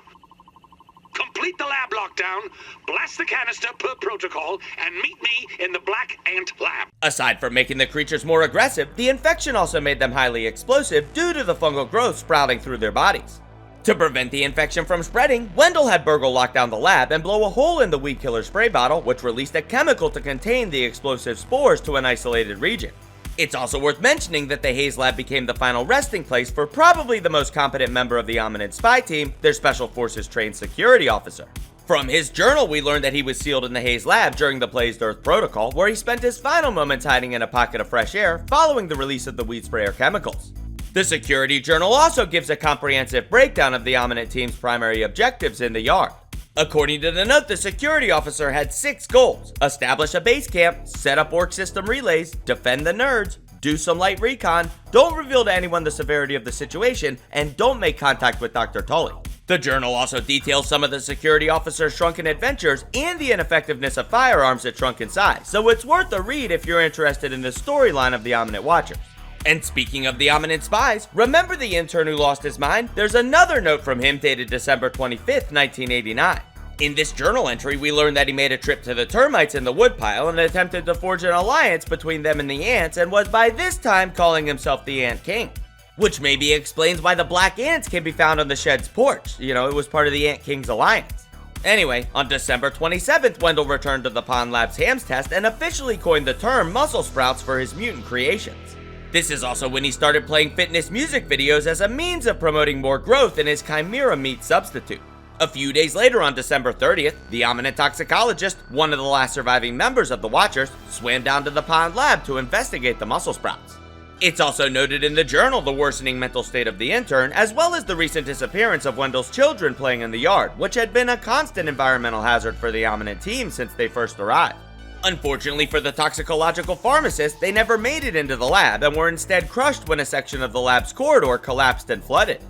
Complete the lab lockdown, blast the canister per protocol, and meet me in the Black Ant lab. Aside from making the creatures more aggressive, the infection also made them highly explosive due to the fungal growth sprouting through their bodies. To prevent the infection from spreading, Wendell had burg.l lock down the lab and blow a hole in the weed killer spray bottle, which released a chemical to contain the explosive spores to an isolated region. It's also worth mentioning that the Haze lab became the final resting place for probably the most competent member of the Ominent spy team, their Special Forces trained security officer. From his journal, we learned that he was sealed in the Haze lab during the Blazed Earth Protocol, where he spent his final moments hiding in a pocket of fresh air following the release of the weed sprayer chemicals. The security journal also gives a comprehensive breakdown of the Ominent team's primary objectives in the yard. According to the note, the security officer had 6 goals: establish a base camp, set up orc system relays, defend the nerds, do some light recon, don't reveal to anyone the severity of the situation, and don't make contact with Dr. Tully. The journal also details some of the security officer's shrunken adventures and the ineffectiveness of firearms at shrunken size, so it's worth a read if you're interested in the storyline of the Ominent Watchers. And speaking of the Ominent spies, remember the intern who lost his mind? There's another note from him dated December 25th, 1989. In this journal entry, we learn that he made a trip to the termites in the woodpile and attempted to forge an alliance between them and the ants, and was by this time calling himself the Ant King. Which maybe explains why the black ants can be found on the shed's porch. You know, it was part of the Ant King's alliance. Anyway, on December 27th, Wendell returned to the Pond Lab's hams test and officially coined the term muscle sprouts for his mutant creations. This is also when he started playing fitness music videos as a means of promoting more growth in his chimera meat substitute. A few days later, on December 30th, the Ominent toxicologist, one of the last surviving members of the Watchers, swam down to the Pond Lab to investigate the muscle sprouts. It's also noted in the journal the worsening mental state of the intern, as well as the recent disappearance of Wendell's children playing in the yard, which had been a constant environmental hazard for the Ominent team since they first arrived. Unfortunately for the toxicological pharmacist, they never made it into the lab and were instead crushed when a section of the lab's corridor collapsed and flooded.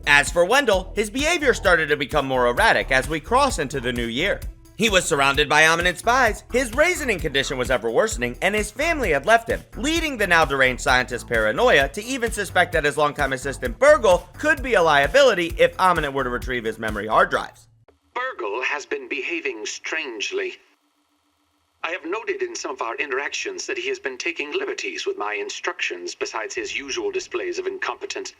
As for Wendell, his behavior started to become more erratic as we cross into the new year. He was surrounded by Ominent spies, his raisining condition was ever worsening, and his family had left him, leading the now deranged scientist's paranoia to even suspect that his longtime assistant burg.l could be a liability if Ominent were to retrieve his memory hard drives. burg.l has been behaving strangely. I have noted in some of our interactions that he has been taking liberties with my instructions besides his usual displays of incompetence.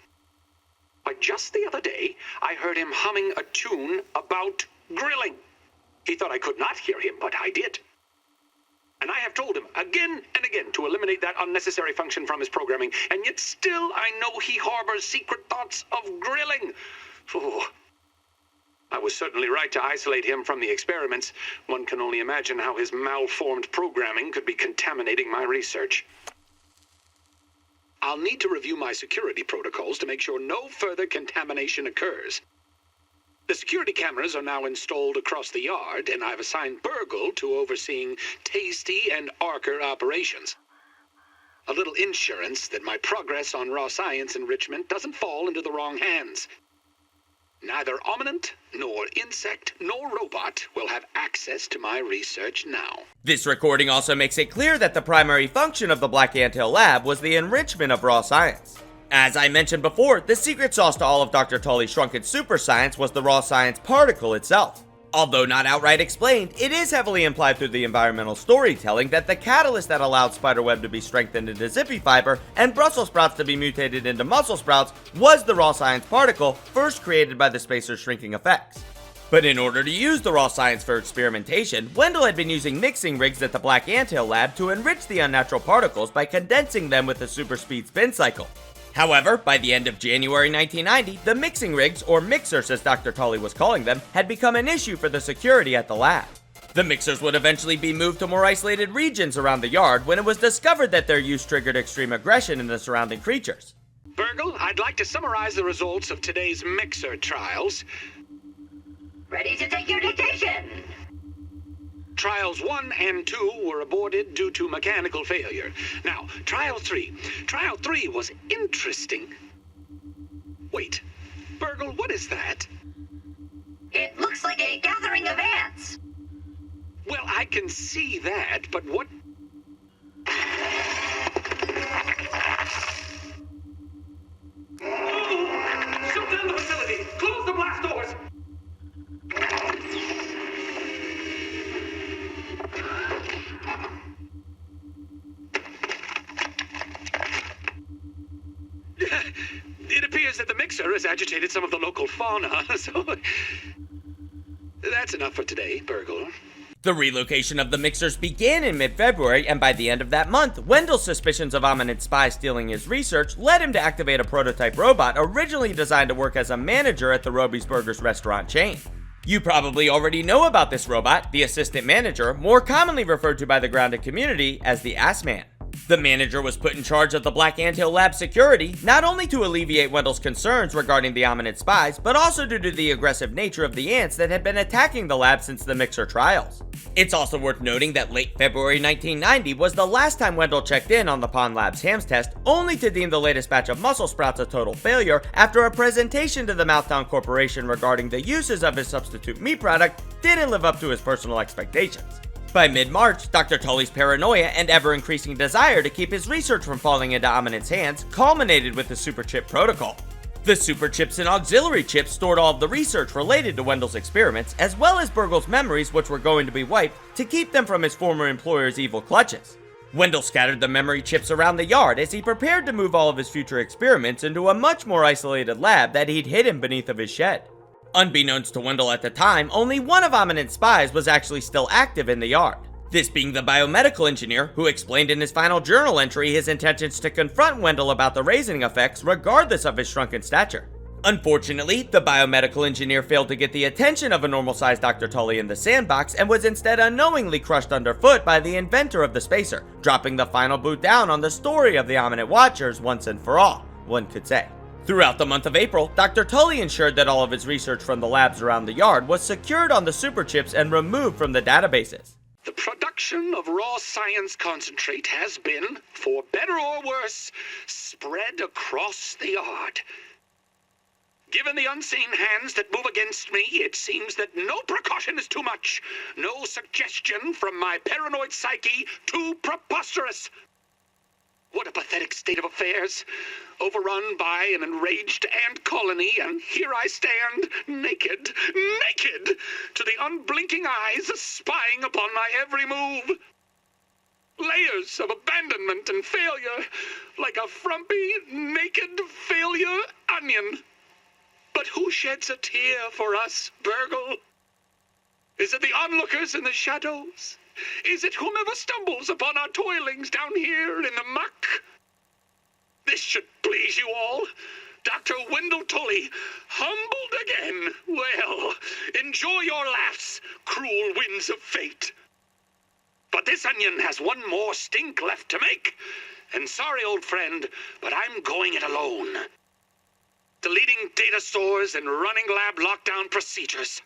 But just the other day, I heard him humming a tune about grilling. He thought I could not hear him, but I did. And I have told him again and again to eliminate that unnecessary function from his programming, and yet still I know he harbors secret thoughts of grilling. Oh, I was certainly right to isolate him from the experiments. One can only imagine how his malformed programming could be contaminating my research. I'll need to review my security protocols to make sure no further contamination occurs. The security cameras are now installed across the yard, and I've assigned burg.l to overseeing Tasty and Archer operations. A little insurance that my progress on raw science enrichment doesn't fall into the wrong hands. Neither Ominent, nor insect, nor robot will have access to my research now. This recording also makes it clear that the primary function of the Black Antill lab was the enrichment of raw science. As I mentioned before, the secret sauce to all of Dr. Tully's shrunken super science was the raw science particle itself. Although not outright explained, it is heavily implied through the environmental storytelling that the catalyst that allowed spiderweb to be strengthened into Zippy fiber and Brussels sprouts to be mutated into muscle sprouts was the raw science particle first created by the spacer's shrinking effects. But in order to use the raw science for experimentation, Wendell had been using mixing rigs at the Black Antill lab to enrich the unnatural particles by condensing them with a super speed spin cycle. However, by the end of January 1990, the mixing rigs, or mixers as Dr. Tully was calling them, had become an issue for the security at the lab. The mixers would eventually be moved to more isolated regions around the yard when it was discovered that their use triggered extreme aggression in the surrounding creatures. burg.l, I'd like to summarize the results of today's mixer trials. Ready to take your dictation. Trials 1 and 2 were aborted due to mechanical failure. Now, Trial 3. Trial 3 was interesting. Wait, burg.l, what is that? It looks like a gathering of ants. Well, I can see that, but what... Shut down the facility! Close the blast doors! It appears that the mixer has agitated some of the local fauna, so... That's enough for today, burg.l. The relocation of the mixers began in mid-February, and by the end of that month, Wendell's suspicions of Ominent spies stealing his research led him to activate a prototype robot originally designed to work as a manager at the Roby's Burgers restaurant chain. You probably already know about this robot, the assistant manager, more commonly referred to by the grounded community as the Ass Man. The manager was put in charge of the Black Antill lab security, not only to alleviate Wendell's concerns regarding the Ominent spies, but also due to the aggressive nature of the ants that had been attacking the lab since the Mixer trials. It's also worth noting that late February 1990 was the last time Wendell checked in on the Pond Lab's hams test, only to deem the latest batch of muscle sprouts a total failure after a presentation to the Mouthdown Corporation regarding the uses of his substitute meat product didn't live up to his personal expectations. By mid-March, Dr. Tully's paranoia and ever-increasing desire to keep his research from falling into Ominent's hands culminated with the Superchip protocol. The superchips and auxiliary chips stored all of the research related to Wendell's experiments, as well as burg.l's memories which were going to be wiped to keep them from his former employer's evil clutches. Wendell scattered the memory chips around the yard as he prepared to move all of his future experiments into a much more isolated lab that he'd hidden beneath of his shed. Unbeknownst to Wendell at the time, only one of Ominent's spies was actually still active in the yard. This being the biomedical engineer, who explained in his final journal entry his intentions to confront Wendell about the raisining effects regardless of his shrunken stature. Unfortunately, the biomedical engineer failed to get the attention of a normal-sized Dr. Tully in the sandbox and was instead unknowingly crushed underfoot by the inventor of the spacer, dropping the final boot down on the story of the Ominent Watchers once and for all, one could say. Throughout the month of April, Dr. Tully ensured that all of his research from the labs around the yard was secured on the superchips and removed from the databases. The production of raw science concentrate has been, for better or worse, spread across the yard. Given the unseen hands that move against me, it seems that no precaution is too much. No suggestion from my paranoid psyche too preposterous. What a pathetic state of affairs. Overrun by an enraged ant colony, and here I stand, naked, to the unblinking eyes spying upon my every move. Layers of abandonment and failure, like a frumpy, naked failure onion. But who sheds a tear for us, burg.l? Is it the onlookers in the shadows? Is it whomever stumbles upon our toilings down here in the muck? This should please you all. Dr. Wendell Tully, humbled again. Well, enjoy your laughs, cruel winds of fate. But this onion has one more stink left to make. And sorry, old friend, but I'm going it alone. Deleting data stores and running lab lockdown procedures.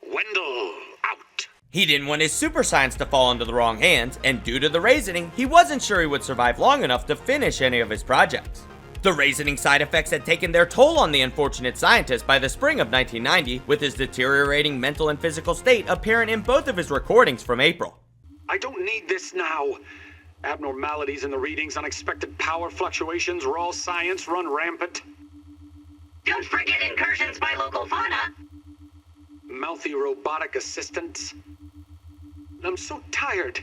Wendell out. He didn't want his super science to fall into the wrong hands, and due to the raisining, he wasn't sure he would survive long enough to finish any of his projects. The raisining side effects had taken their toll on the unfortunate scientist by the spring of 1990, with his deteriorating mental and physical state apparent in both of his recordings from April. I don't need this now. Abnormalities in the readings, unexpected power fluctuations, raw science run rampant. Don't forget incursions by local fauna. Mouthy robotic assistants. I'm so tired.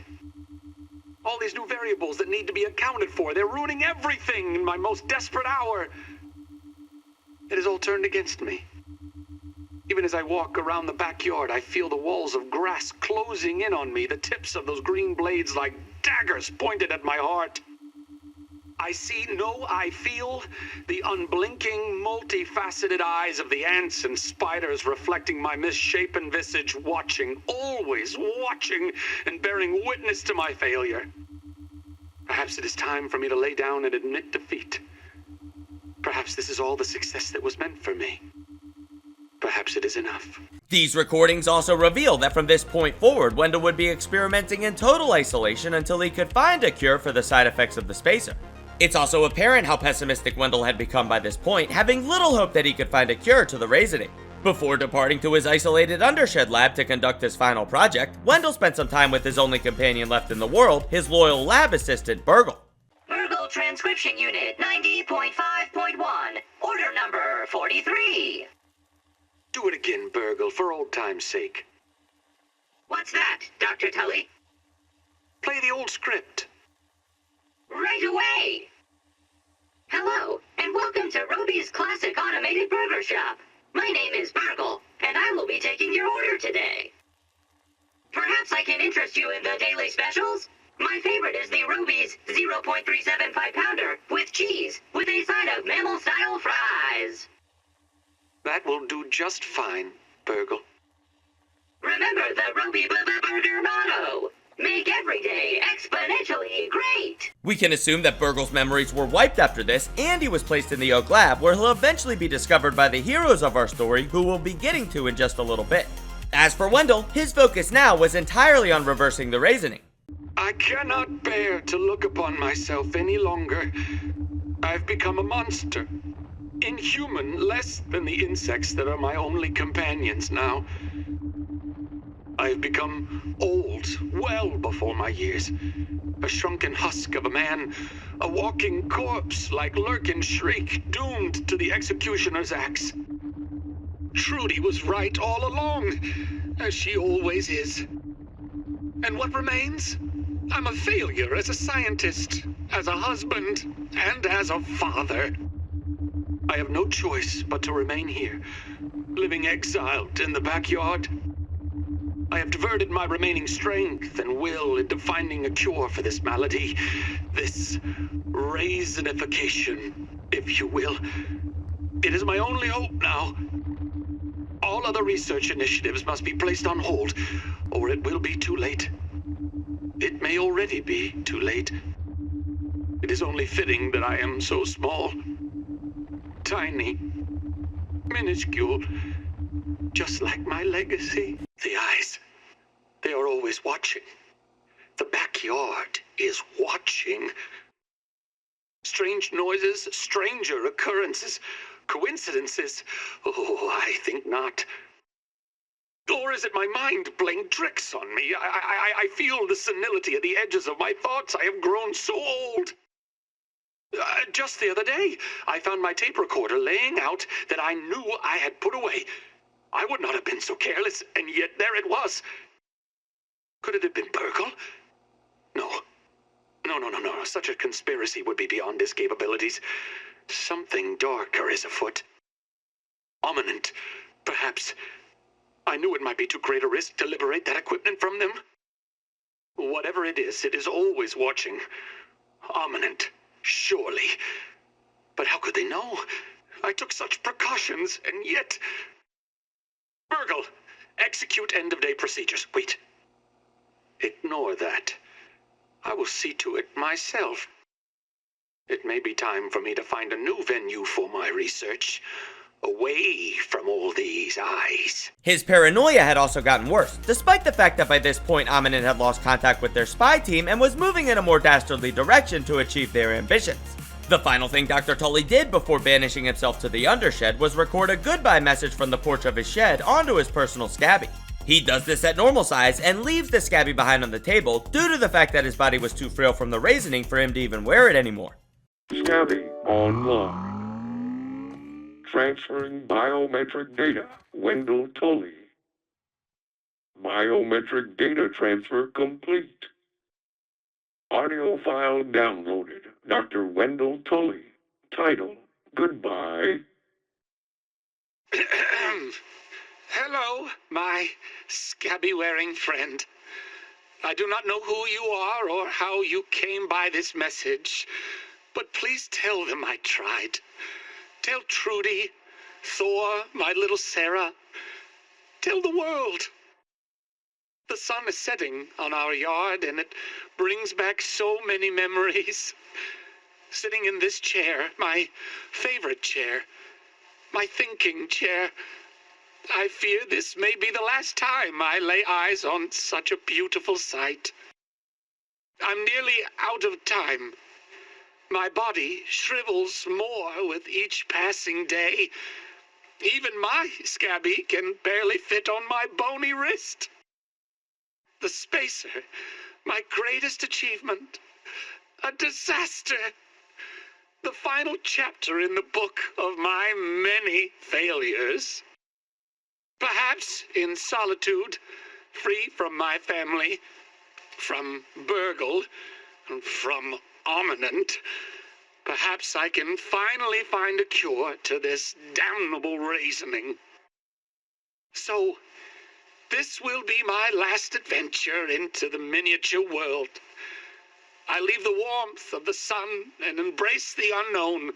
All these new variables that need to be accounted for, they're ruining everything in my most desperate hour. It has all turned against me. Even as I walk around the backyard, I feel the walls of grass closing in on me, the tips of those green blades like daggers pointed at my heart. I see, no, I feel the unblinking, multifaceted eyes of the ants and spiders reflecting my misshapen visage, watching, always watching, and bearing witness to my failure. Perhaps it is time for me to lay down and admit defeat. Perhaps this is all the success that was meant for me. Perhaps it is enough. These recordings also reveal that from this point forward, Wendell would be experimenting in total isolation until he could find a cure for the side effects of the spacer. It's also apparent how pessimistic Wendell had become by this point, having little hope that he could find a cure to the raisining. Before departing to his isolated undershed lab to conduct his final project, Wendell spent some time with his only companion left in the world, his loyal lab assistant, burg.l. burg.l Transcription Unit 90.5.1, order number 43. Do it again, burg.l, for old time's sake. What's that, Dr. Tully? Play the old script. Right away! Hello, and welcome to Roby's Classic Automated Burger Shop. My name is burg.l, and I will be taking your order today. Perhaps I can interest you in the daily specials? My favorite is the Roby's 0.375 pounder with cheese, with a side of mammal-style fries. That will do just fine, burg.l. Remember the Roby Burger motto. Make every day exponentially great! We can assume that burg.l's memories were wiped after this, and he was placed in the Oak Lab, where he'll eventually be discovered by the heroes of our story, who we'll be getting to in just a little bit. As for Wendell, his focus now was entirely on reversing the raisining. I cannot bear to look upon myself any longer. I've become a monster. Inhuman, less than the insects that are my only companions now. I've become old, well before my years. A shrunken husk of a man, a walking corpse like Lurkin Shriek, doomed to the executioner's axe. Trudy was right all along, as she always is. And what remains? I'm a failure as a scientist, as a husband, and as a father. I have no choice but to remain here, living exiled in the backyard. I have diverted my remaining strength and will into finding a cure for this malady, this raisinification, if you will. It is my only hope now. All other research initiatives must be placed on hold, or it will be too late. It may already be too late. It is only fitting that I am so small, tiny, minuscule, just like my legacy. The eyes, they are always watching. The backyard is watching. Strange noises, stranger occurrences, coincidences. Oh, I think not. Or is it my mind playing tricks on me? I feel the senility at the edges of my thoughts. I have grown so old. Just the other day, I found my tape recorder laying out that I knew I had put away. I would not have been so careless, and yet there it was. Could it have been burg.l? No. No. Such a conspiracy would be beyond his capabilities. Something darker is afoot. Ominent, perhaps. I knew it might be too great a risk to liberate that equipment from them. Whatever it is always watching. Ominent, surely. But how could they know? I took such precautions, and yet... burg.l, execute end-of-day procedures. Wait. Ignore that. I will see to it myself. It may be time for me to find a new venue for my research. Away from all these eyes. His paranoia had also gotten worse, despite the fact that by this point Ominent had lost contact with their spy team and was moving in a more dastardly direction to achieve their ambitions. The final thing Dr. Tully did before banishing himself to the undershed was record a goodbye message from the porch of his shed onto his personal scabby. He does this at normal size and leaves the scabby behind on the table due to the fact that his body was too frail from the raisining for him to even wear it anymore. Scabby online. Transferring biometric data. Wendell Tully. Biometric data transfer complete. Audio file downloaded. Dr. Wendell Tully. Title: Goodbye. Hello, my scabby-wearing friend. I do not know who you are or how you came by this message, but please tell them I tried. Tell Trudy, Thor, my little Sarah. Tell the world. The sun is setting on our yard, and it brings back so many memories. Sitting in this chair, my favorite chair, my thinking chair, I fear this may be the last time I lay eyes on such a beautiful sight. I'm nearly out of time. My body shrivels more with each passing day. Even my scabby can barely fit on my bony wrist. The spacer, my greatest achievement, a disaster. The final chapter in the book of my many failures. Perhaps in solitude, free from my family, from burg.l, and from Ominent, perhaps I can finally find a cure to this damnable raisining. So, this will be my last adventure into the miniature world. I leave the warmth of the sun and embrace the unknown.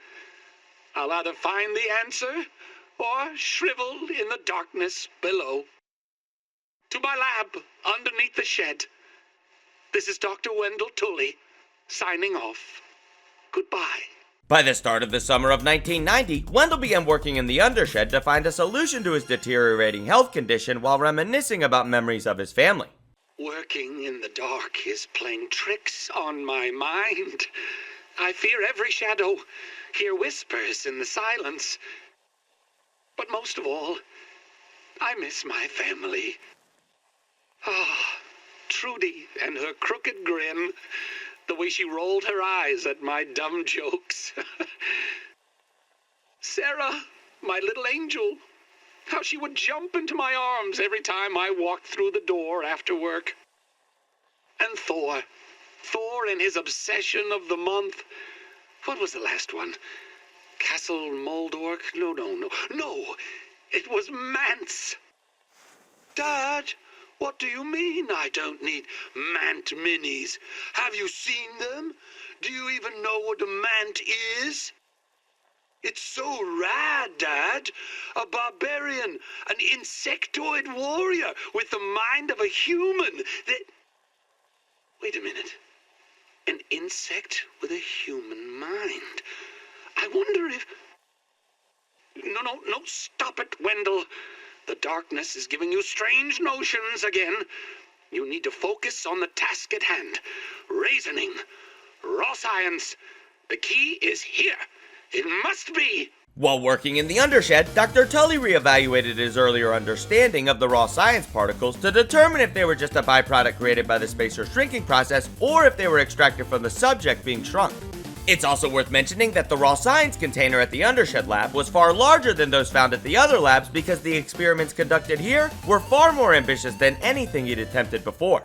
I'll either find the answer or shrivel in the darkness below. To my lab underneath the shed. This is Dr. Wendell Tully, Signing off. Goodbye. By the start of the summer of 1990, Wendell began working in the undershed to find a solution to his deteriorating health condition while reminiscing about memories of his family. Working in the dark is playing tricks on my mind. I fear every shadow, hear whispers in the silence. But most of all, I miss my family. Trudy and her crooked grin, the way she rolled her eyes at my dumb jokes. Sarah, my little angel, how she would jump into my arms every time I walked through the door after work. And Thor and his obsession of the month. What was the last one? Castle Moldork? No, it was Mance. Dad, what do you mean I don't need mant minis? Have you seen them? Do you even know what a mant is? It's so rad, Dad. A barbarian, an insectoid warrior with the mind of a human. Wait a minute. An insect with a human mind. I wonder if... No, stop it, Wendell. The darkness is giving you strange notions again. You need to focus on the task at hand. Raisining. Raw science. The key is here. It must be. While working in the undershed, Dr. Tully reevaluated his earlier understanding of the raw science particles to determine if they were just a byproduct created by the spacer shrinking process or if they were extracted from the subject being shrunk. It's also worth mentioning that the raw science container at the undershed lab was far larger than those found at the other labs because the experiments conducted here were far more ambitious than anything he'd attempted before.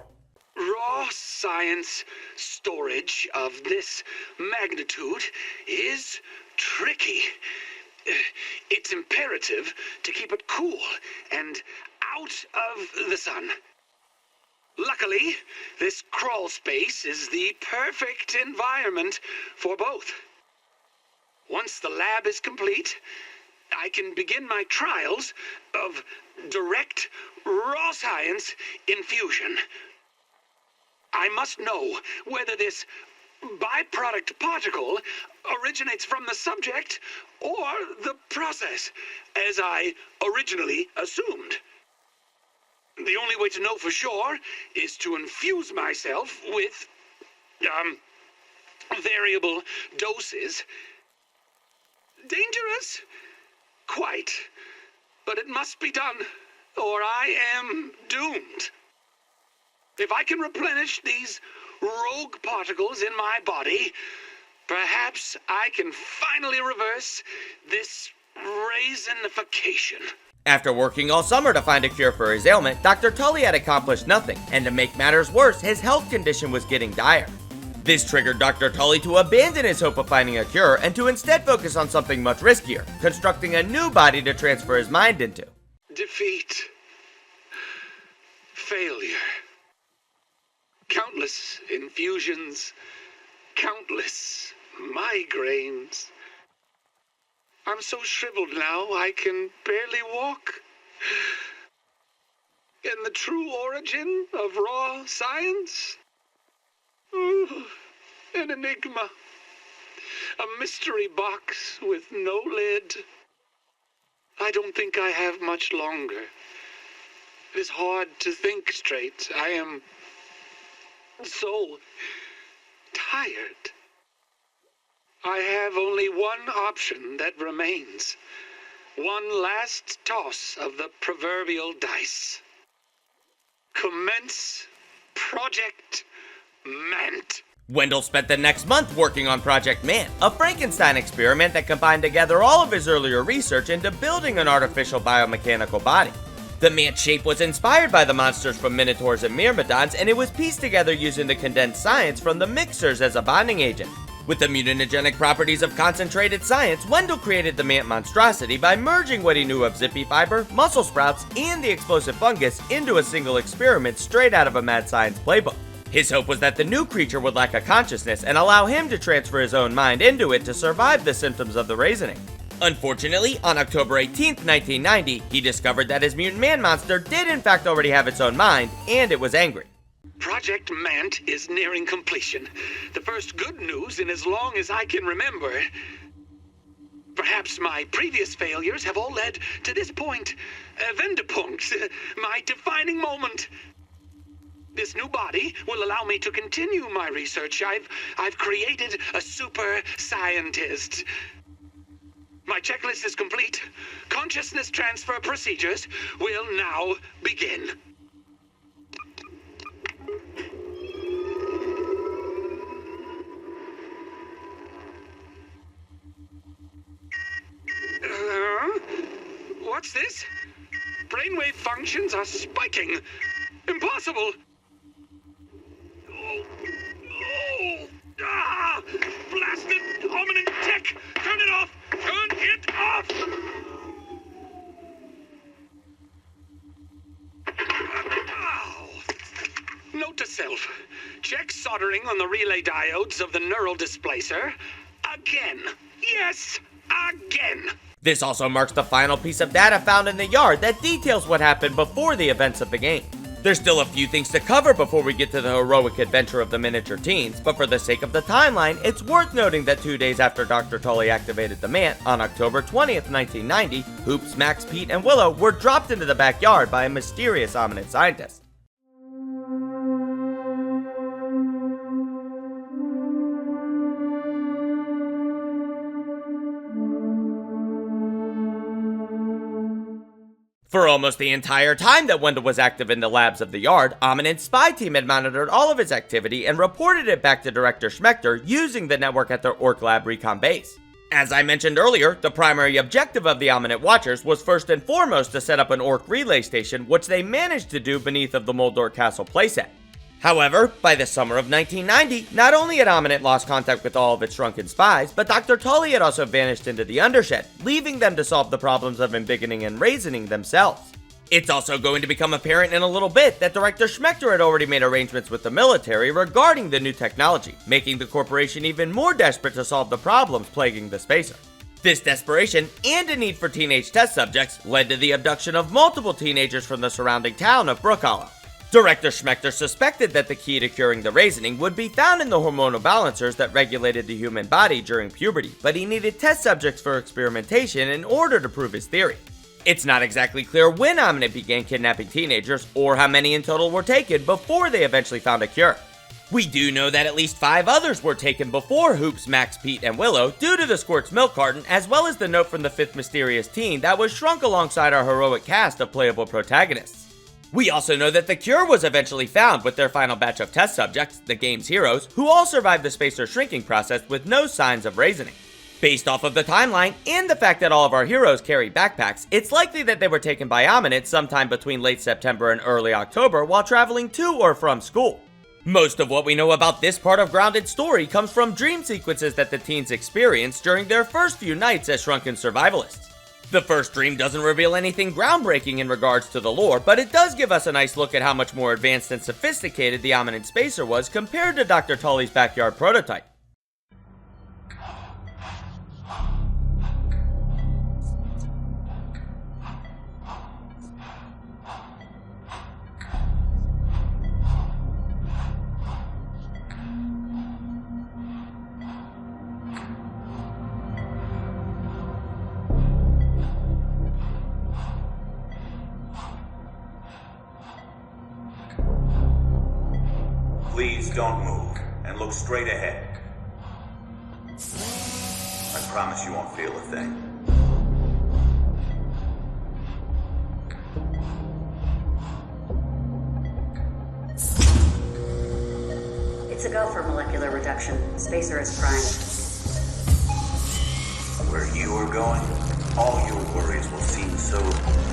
Raw science storage of this magnitude is tricky. It's imperative to keep it cool and out of the sun. Luckily, this crawl space is the perfect environment for both. Once the lab is complete, I can begin my trials of direct raw science infusion. I must know whether this byproduct particle originates from the subject or the process, as I originally assumed. The only way to know for sure is to infuse myself with, variable doses. Dangerous? Quite. But it must be done, or I am doomed. If I can replenish these rogue particles in my body, perhaps I can finally reverse this raisinification. After working all summer to find a cure for his ailment, Dr. Tully had accomplished nothing, and to make matters worse, his health condition was getting dire. This triggered Dr. Tully to abandon his hope of finding a cure and to instead focus on something much riskier, constructing a new body to transfer his mind into. Defeat. Failure. Countless infusions. Countless migraines. I'm so shriveled now I can barely walk. And the true origin of raw science? An enigma. A mystery box with no lid. I don't think I have much longer. It is hard to think straight. I am so tired. I have only one option that remains. One last toss of the proverbial dice. Commence Project Mant. Wendell spent the next month working on Project Mant, a Frankenstein experiment that combined together all of his earlier research into building an artificial biomechanical body. The Mant shape was inspired by the monsters from Minotaurs and Myrmidons, and it was pieced together using the condensed science from the mixers as a bonding agent. With the mutagenic properties of concentrated science, Wendell created the Mant monstrosity by merging what he knew of Zippy fiber, muscle sprouts, and the explosive fungus into a single experiment straight out of a mad science playbook. His hope was that the new creature would lack a consciousness and allow him to transfer his own mind into it to survive the symptoms of the raisining. Unfortunately, on October 18th, 1990, he discovered that his mutant man monster did in fact already have its own mind, and it was angry. Project Mant is nearing completion. The first good news in as long as I can remember. Perhaps my previous failures have all led to this point. Vendepunkt, my defining moment. This new body will allow me to continue my research. I've created a super scientist. My checklist is complete. Consciousness transfer procedures will now begin. What's this? Brainwave functions are spiking. Impossible! Blasted Ominent tech! Turn it off! Turn it off! Note to self. Check soldering on the relay diodes of the neural displacer. Again. Yes, again. This also marks the final piece of data found in the yard that details what happened before the events of the game. There's still a few things to cover before we get to the heroic adventure of the miniature teens, but for the sake of the timeline, it's worth noting that 2 days after Dr. Tully activated the mant, on October 20th, 1990, Hoops, Max, Pete, and Willow were dropped into the backyard by a mysterious Ominent scientist. For almost the entire time that Wendell was active in the labs of the yard, Ominent's spy team had monitored all of his activity and reported it back to Director Schmector using the network at their Orc Lab recon base. As I mentioned earlier, the primary objective of the Ominent Watchers was first and foremost to set up an Orc relay station, which they managed to do beneath of the Moldor Castle playset. However, by the summer of 1990, not only had Ominent lost contact with all of its shrunken spies, but Dr. Tully had also vanished into the undershed, leaving them to solve the problems of embiggening and raisining themselves. It's also going to become apparent in a little bit that Director Schmector had already made arrangements with the military regarding the new technology, making the corporation even more desperate to solve the problems plaguing the spacer. This desperation, and a need for teenage test subjects, led to the abduction of multiple teenagers from the surrounding town of broodgl. Director Schmector suspected that the key to curing the raisining would be found in the hormonal balancers that regulated the human body during puberty, but he needed test subjects for experimentation in order to prove his theory. It's not exactly clear when Ominent began kidnapping teenagers, or how many in total were taken before they eventually found a cure. We do know that at least 5 others were taken before Hoops, Max, Pete, and Willow due to the Squirt's milk carton, as well as the note from the 5th mysterious teen that was shrunk alongside our heroic cast of playable protagonists. We also know that the cure was eventually found with their final batch of test subjects, the game's heroes, who all survived the spacer shrinking process with no signs of raisining. Based off of the timeline, and the fact that all of our heroes carry backpacks, it's likely that they were taken by Ominent sometime between late September and early October while traveling to or from school. Most of what we know about this part of Grounded's story comes from dream sequences that the teens experienced during their first few nights as shrunken survivalists. The first dream doesn't reveal anything groundbreaking in regards to the lore, but it does give us a nice look at how much more advanced and sophisticated the Ominent spacer was compared to Dr. Tully's backyard prototype. Please don't move, and look straight ahead. I promise you won't feel a thing. It's a go for molecular reduction. Spacer is primed. Where you are going, all your worries will seem so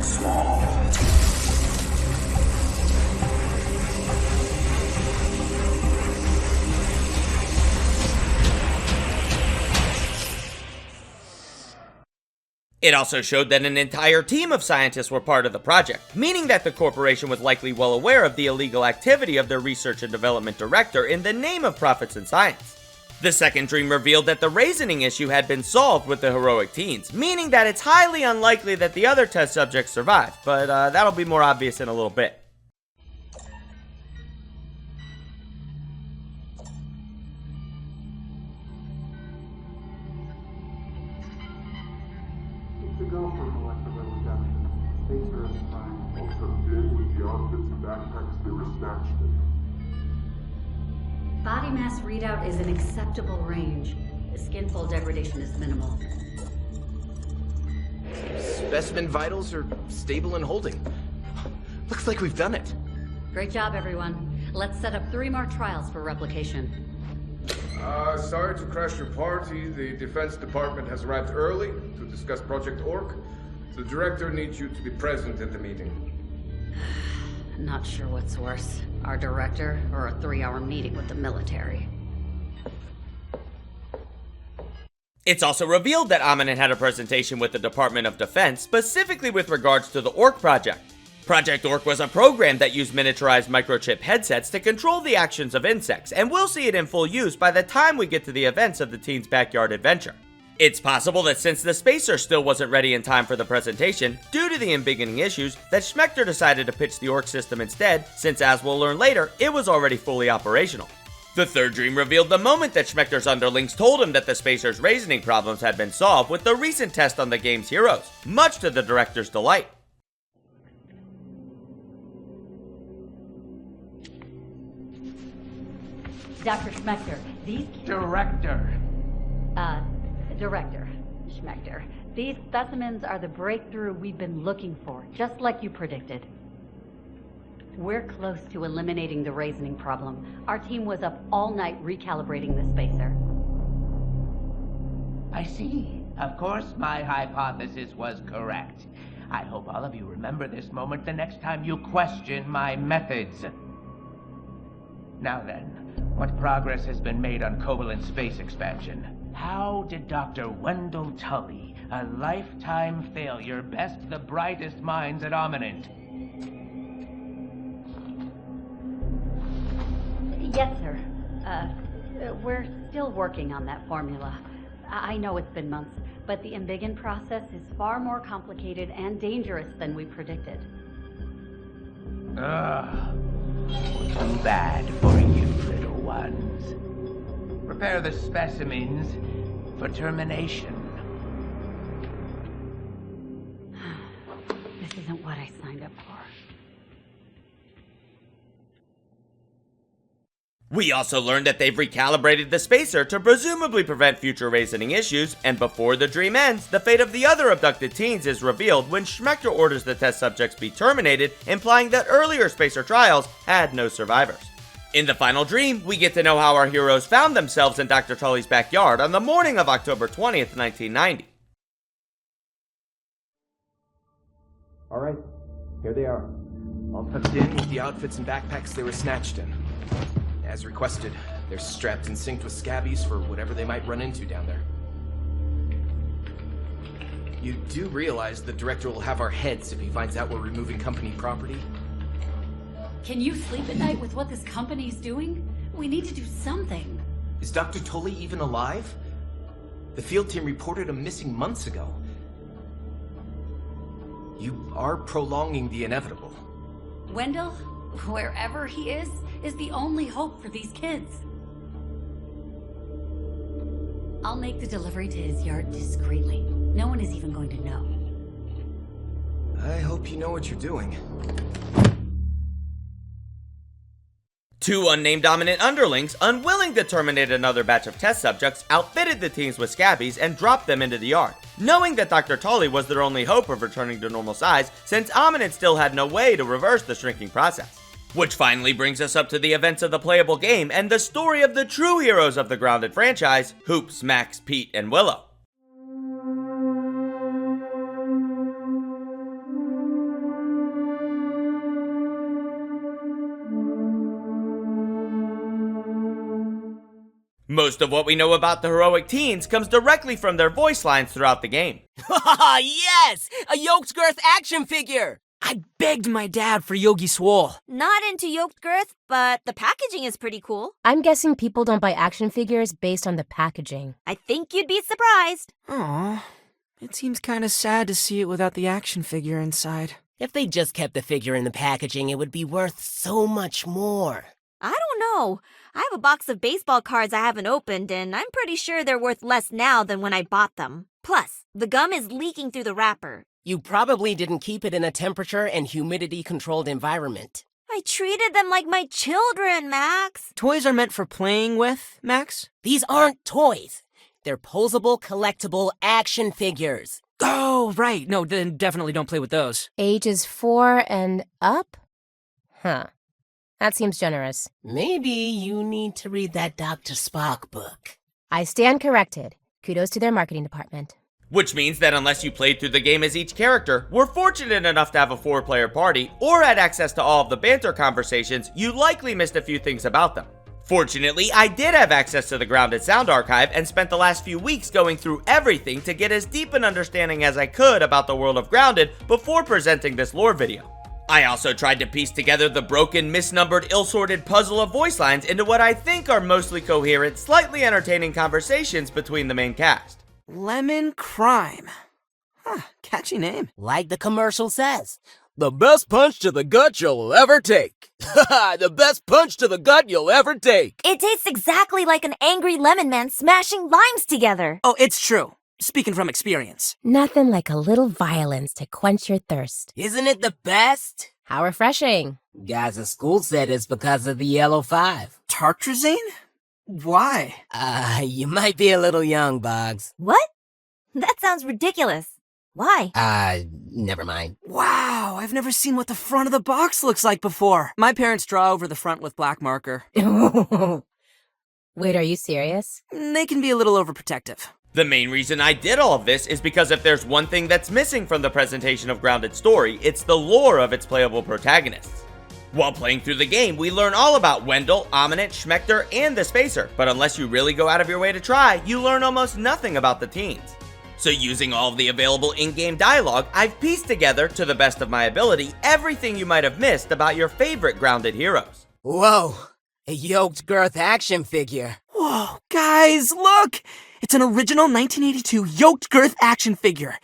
small. It also showed that an entire team of scientists were part of the project, meaning that the corporation was likely well aware of the illegal activity of their research and development director in the name of profits and science. The second dream revealed that the raisining issue had been solved with the heroic teens, meaning that it's highly unlikely that the other test subjects survived, but that'll be more obvious in a little bit. go for molecular reduction. Spacer is prime. Also did with the outfits and backpacks they were snatched in. Body mass readout is an acceptable range. The skin fold degradation is minimal. Specimen vitals are stable and holding. Looks like we've done it. Great job, everyone. Let's set up 3 more trials for replication. Sorry to crash your party. The Defense Department has arrived early to discuss Project Orc. The director needs you to be present at the meeting. Not sure what's worse, our director or a 3-hour meeting with the military. It's also revealed that Ominent had a presentation with the Department of Defense, specifically with regards to the Orc project. Project Orc was a program that used miniaturized microchip headsets to control the actions of insects, and we'll see it in full use by the time we get to the events of the teens' backyard adventure. It's possible that since the spacer still wasn't ready in time for the presentation, due to the embiggening issues, that Schmector decided to pitch the Orc system instead, since as we'll learn later, it was already fully operational. The third dream revealed the moment that Schmector's underlings told him that the spacer's raisining problems had been solved with the recent test on the game's heroes, much to the director's delight. Dr. Schmector, these... Director Schmector. These specimens are the breakthrough we've been looking for, just like you predicted. We're close to eliminating the raisining problem. Our team was up all night recalibrating the spacer. I see. Of course, my hypothesis was correct. I hope all of you remember this moment the next time you question my methods. Now then, what progress has been made on covalent space expansion? How did Dr. Wendell Tully, a lifetime failure, best the brightest minds at Ominent? Yes, sir. We're still working on that formula. I know it's been months, but the embiggen process is far more complicated and dangerous than we predicted. Ugh. Too bad for you, little ones. Prepare the specimens for termination. This isn't what I signed up for. We also learned that they've recalibrated the spacer to presumably prevent future raisining issues, and before the dream ends, the fate of the other abducted teens is revealed when Schmector orders the test subjects be terminated, implying that earlier spacer trials had no survivors. In the final dream, we get to know how our heroes found themselves in Dr. Tully's backyard on the morning of October 20th, 1990. Alright, here they are. All tucked in with the outfits and backpacks they were snatched in. As requested, they're strapped and synced with scabbies for whatever they might run into down there. You do realize the director will have our heads if he finds out we're removing company property? Can you sleep at night with what this company's doing? We need to do something. Is Dr. Tully even alive? The field team reported him missing months ago. You are prolonging the inevitable. Wendell, wherever he is the only hope for these kids. I'll make the delivery to his yard discreetly. No one is even going to know. I hope you know what you're doing. Two unnamed Ominent underlings, unwilling to terminate another batch of test subjects, outfitted the teens with scabbies and dropped them into the yard, knowing that Dr. Tully was their only hope of returning to normal size, since Ominent still had no way to reverse the shrinking process. Which finally brings us up to the events of the playable game and the story of the true heroes of the Grounded franchise, Hoops, Max, Pete, and Willow. Most of what we know about the heroic teens comes directly from their voice lines throughout the game. Yes! A Yoked Girth action figure! I begged my dad for Yogi Swole. Not into Yoked Girth, but the packaging is pretty cool. I'm guessing people don't buy action figures based on the packaging. I think you'd be surprised. Aw, it seems kinda sad to see it without the action figure inside. If they just kept the figure in the packaging, it would be worth so much more. I don't know. I have a box of baseball cards I haven't opened, and I'm pretty sure they're worth less now than when I bought them. Plus, The gum is leaking through the wrapper. You probably didn't keep it in a temperature and humidity-controlled environment. I treated them like my children, Max. Toys are meant for playing with, Max? These aren't toys. They're posable, collectible action figures. Oh, right. No, then definitely don't play with those. Ages 4 and up? Huh. That seems generous. Maybe you need to read that Dr. Spock book. I stand corrected. Kudos to their marketing department. Which means that unless you played through the game as each character, were fortunate enough to have a 4-player party, or had access to all of the banter conversations, you likely missed a few things about them. Fortunately, I did have access to the Grounded sound archive and spent the last few weeks going through everything to get as deep an understanding as I could about the world of Grounded before presenting this lore video. I also tried to piece together the broken, misnumbered, ill-sorted puzzle of voice lines into what I think are mostly coherent, slightly entertaining conversations between the main cast. Lemon Crime. Huh, catchy name. Like the commercial says. The best punch to the gut you'll ever take. The best punch to the gut you'll ever take. It tastes exactly like an angry lemon man smashing limes together. Oh, it's true. Speaking from experience. Nothing like a little violence to quench your thirst. Isn't it the best? How refreshing. Guys at school said it's because of the yellow 5. Tartrazine? Why? You might be a little young, Boggs. What? That sounds ridiculous. Why? Never mind. Wow, I've never seen what the front of the box looks like before. My parents draw over the front with black marker. Wait, are you serious? They can be a little overprotective. The main reason I did all of this is because if there's one thing that's missing from the presentation of Grounded's story, it's the lore of its playable protagonists. While playing through the game, we learn all about Wendell, Ominent, Schmector, and the Spacer, but unless you really go out of your way to try, you learn almost nothing about the teens. So using all of the available in-game dialogue, I've pieced together, to the best of my ability, everything you might have missed about your favorite Grounded heroes. Whoa, a yoked girth action figure. Whoa, guys, look! It's an original 1982 yoked girth action figure.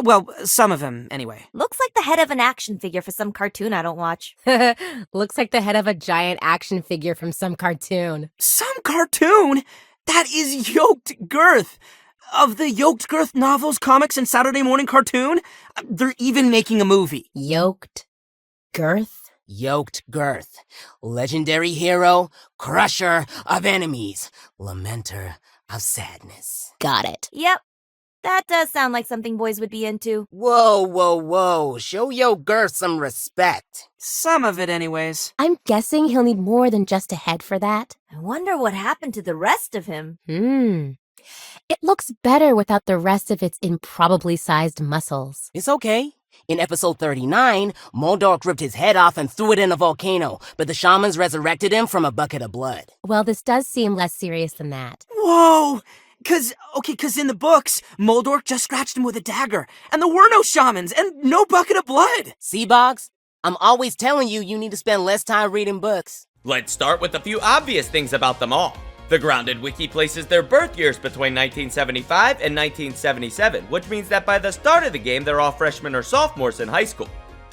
Well, some of them, anyway. Looks like the head of an action figure for some cartoon I don't watch. Looks like the head of a giant action figure from some cartoon. Some cartoon? That is yoked girth. Of the Yoked Girth novels, comics, and Saturday morning cartoon, they're even making a movie. Yoked Girth? Yoked Girth. Legendary hero, crusher of enemies, lamenter of sadness. Got it. Yep. That does sound like something boys would be into. Whoa. Show Yoked Girth some respect. Some of it, anyways. I'm guessing he'll need more than just a head for that. I wonder what happened to the rest of him. It looks better without the rest of its improbably sized muscles. It's okay. In episode 39, Moldork ripped his head off and threw it in a volcano, but the shamans resurrected him from a bucket of blood. Well, this does seem less serious than that. Whoa! Cause in the books, Moldork just scratched him with a dagger, and there were no shamans, and no bucket of blood! See, Boggs? I'm always telling you need to spend less time reading books. Let's start with a few obvious things about them all. The Grounded Wiki places their birth years between 1975 and 1977, which means that by the start of the game, they're all freshmen or sophomores in high school.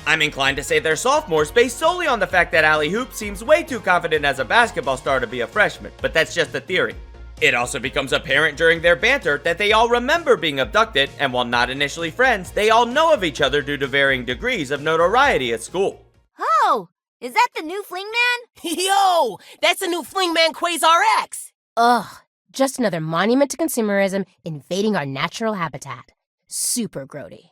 I'm inclined to say they're sophomores based solely on the fact that Allie Hoop seems way too confident as a basketball star to be a freshman, but that's just a theory. It also becomes apparent during their banter that they all remember being abducted, and while not initially friends, they all know of each other due to varying degrees of notoriety at school. Oh! Is that the new Fling Man? Yo! That's the new Fling Man Quasar X! Ugh. Just another monument to consumerism invading our natural habitat. Super grody.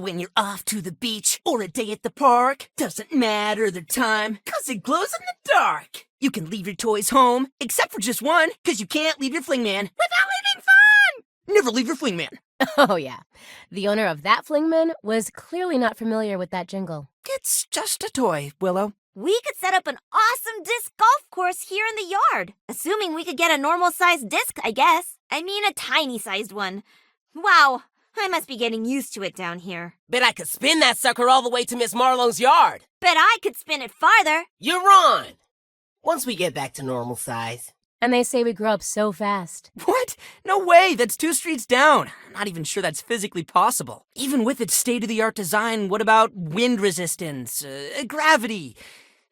When you're off to the beach or a day at the park, doesn't matter the time, 'cause it glows in the dark. You can leave your toys home, except for just one, 'cause you can't leave your Fling Man without having fun! Never leave your Fling Man. Oh, yeah. The owner of that Flingman was clearly not familiar with that jingle. It's just a toy, Willow. We could set up an awesome disc golf course here in the yard. Assuming we could get a normal-sized disc, I guess. I mean a tiny-sized one. Wow, I must be getting used to it down here. Bet I could spin that sucker all the way to Miss Marlowe's yard. Bet I could spin it farther. You're on! Once we get back to normal size. And they say we grow up so fast. What? No way, that's 2 streets down. I'm not even sure that's physically possible. Even with its state-of-the-art design, what about wind resistance, gravity?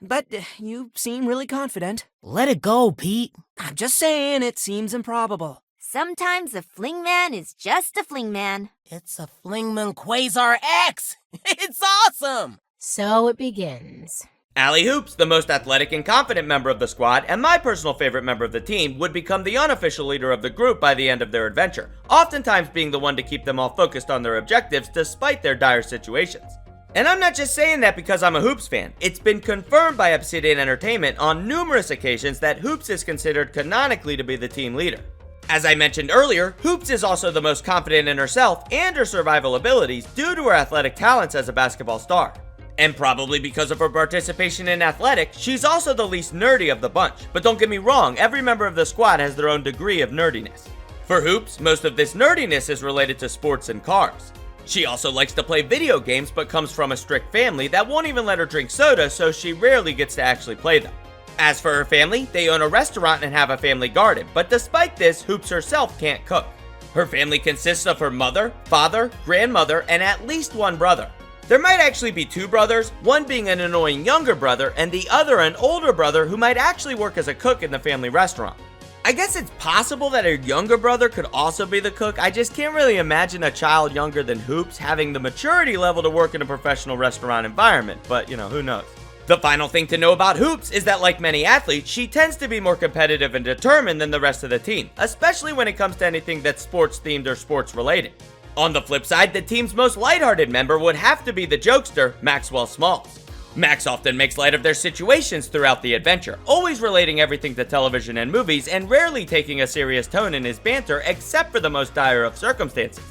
But you seem really confident. Let it go, Pete. I'm just saying, it seems improbable. sometimes a fling man is just a fling man. It's a Flingman Quasar X! It's awesome! So it begins. Allie Hoops, the most athletic and confident member of the squad, and my personal favorite member of the team, would become the unofficial leader of the group by the end of their adventure, oftentimes being the one to keep them all focused on their objectives despite their dire situations. And I'm not just saying that because I'm a Hoops fan. It's been confirmed by Obsidian Entertainment on numerous occasions that Hoops is considered canonically to be the team leader. As I mentioned earlier, Hoops is also the most confident in herself and her survival abilities due to her athletic talents as a basketball star. And probably because of her participation in athletics, she's also the least nerdy of the bunch. But don't get me wrong, every member of the squad has their own degree of nerdiness. For Hoops, most of this nerdiness is related to sports and cars. She also likes to play video games but comes from a strict family that won't even let her drink soda, so she rarely gets to actually play them. As for her family, they own a restaurant and have a family garden, but despite this, Hoops herself can't cook. Her family consists of her mother, father, grandmother, and at least one brother. There might actually be two brothers, one being an annoying younger brother and the other an older brother who might actually work as a cook in the family restaurant. I guess it's possible that her younger brother could also be the cook. I just can't really imagine a child younger than Hoops having the maturity level to work in a professional restaurant environment, but who knows. The final thing to know about Hoops is that like many athletes, she tends to be more competitive and determined than the rest of the team, especially when it comes to anything that's sports themed or sports related. On the flip side, the team's most lighthearted member would have to be the jokester, Maxwell Smalls. Max often makes light of their situations throughout the adventure, always relating everything to television and movies and rarely taking a serious tone in his banter except for the most dire of circumstances.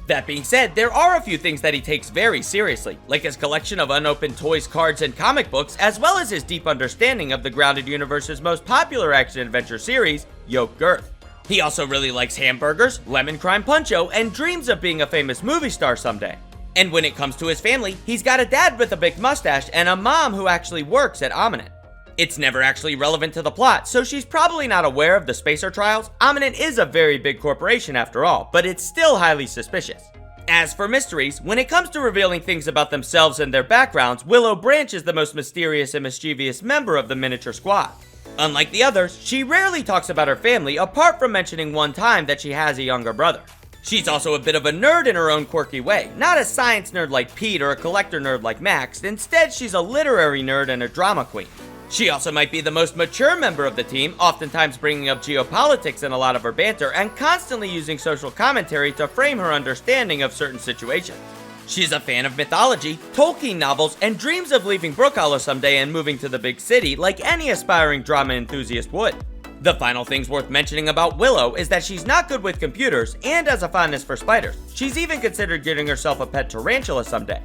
That being said, there are a few things that he takes very seriously, like his collection of unopened toys, cards, and comic books, as well as his deep understanding of the Grounded Universe's most popular action-adventure series, Yoked Girth. He also really likes hamburgers, lemon crime puncho, and dreams of being a famous movie star someday. And when it comes to his family, he's got a dad with a big mustache and a mom who actually works at Ominent. It's never actually relevant to the plot, so she's probably not aware of the SPAC.R trials. Ominent is a very big corporation after all, but it's still highly suspicious. As for mysteries, when it comes to revealing things about themselves and their backgrounds, Willow Branch is the most mysterious and mischievous member of the miniature squad. Unlike the others, she rarely talks about her family apart from mentioning one time that she has a younger brother. She's also a bit of a nerd in her own quirky way, not a science nerd like Pete or a collector nerd like Max. Instead, she's a literary nerd and a drama queen. She also might be the most mature member of the team, oftentimes bringing up geopolitics in a lot of her banter and constantly using social commentary to frame her understanding of certain situations. She's a fan of mythology, Tolkien novels, and dreams of leaving brook.l someday and moving to the big city like any aspiring drama enthusiast would. The final things worth mentioning about Willow is that she's not good with computers and has a fondness for spiders. She's even considered getting herself a pet tarantula someday.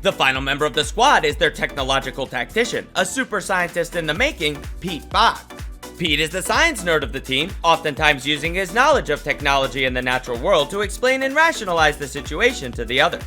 The final member of the squad is their technological tactician, a super scientist in the making, Pete Boggs. Pete is the science nerd of the team, oftentimes using his knowledge of technology and the natural world to explain and rationalize the situation to the others.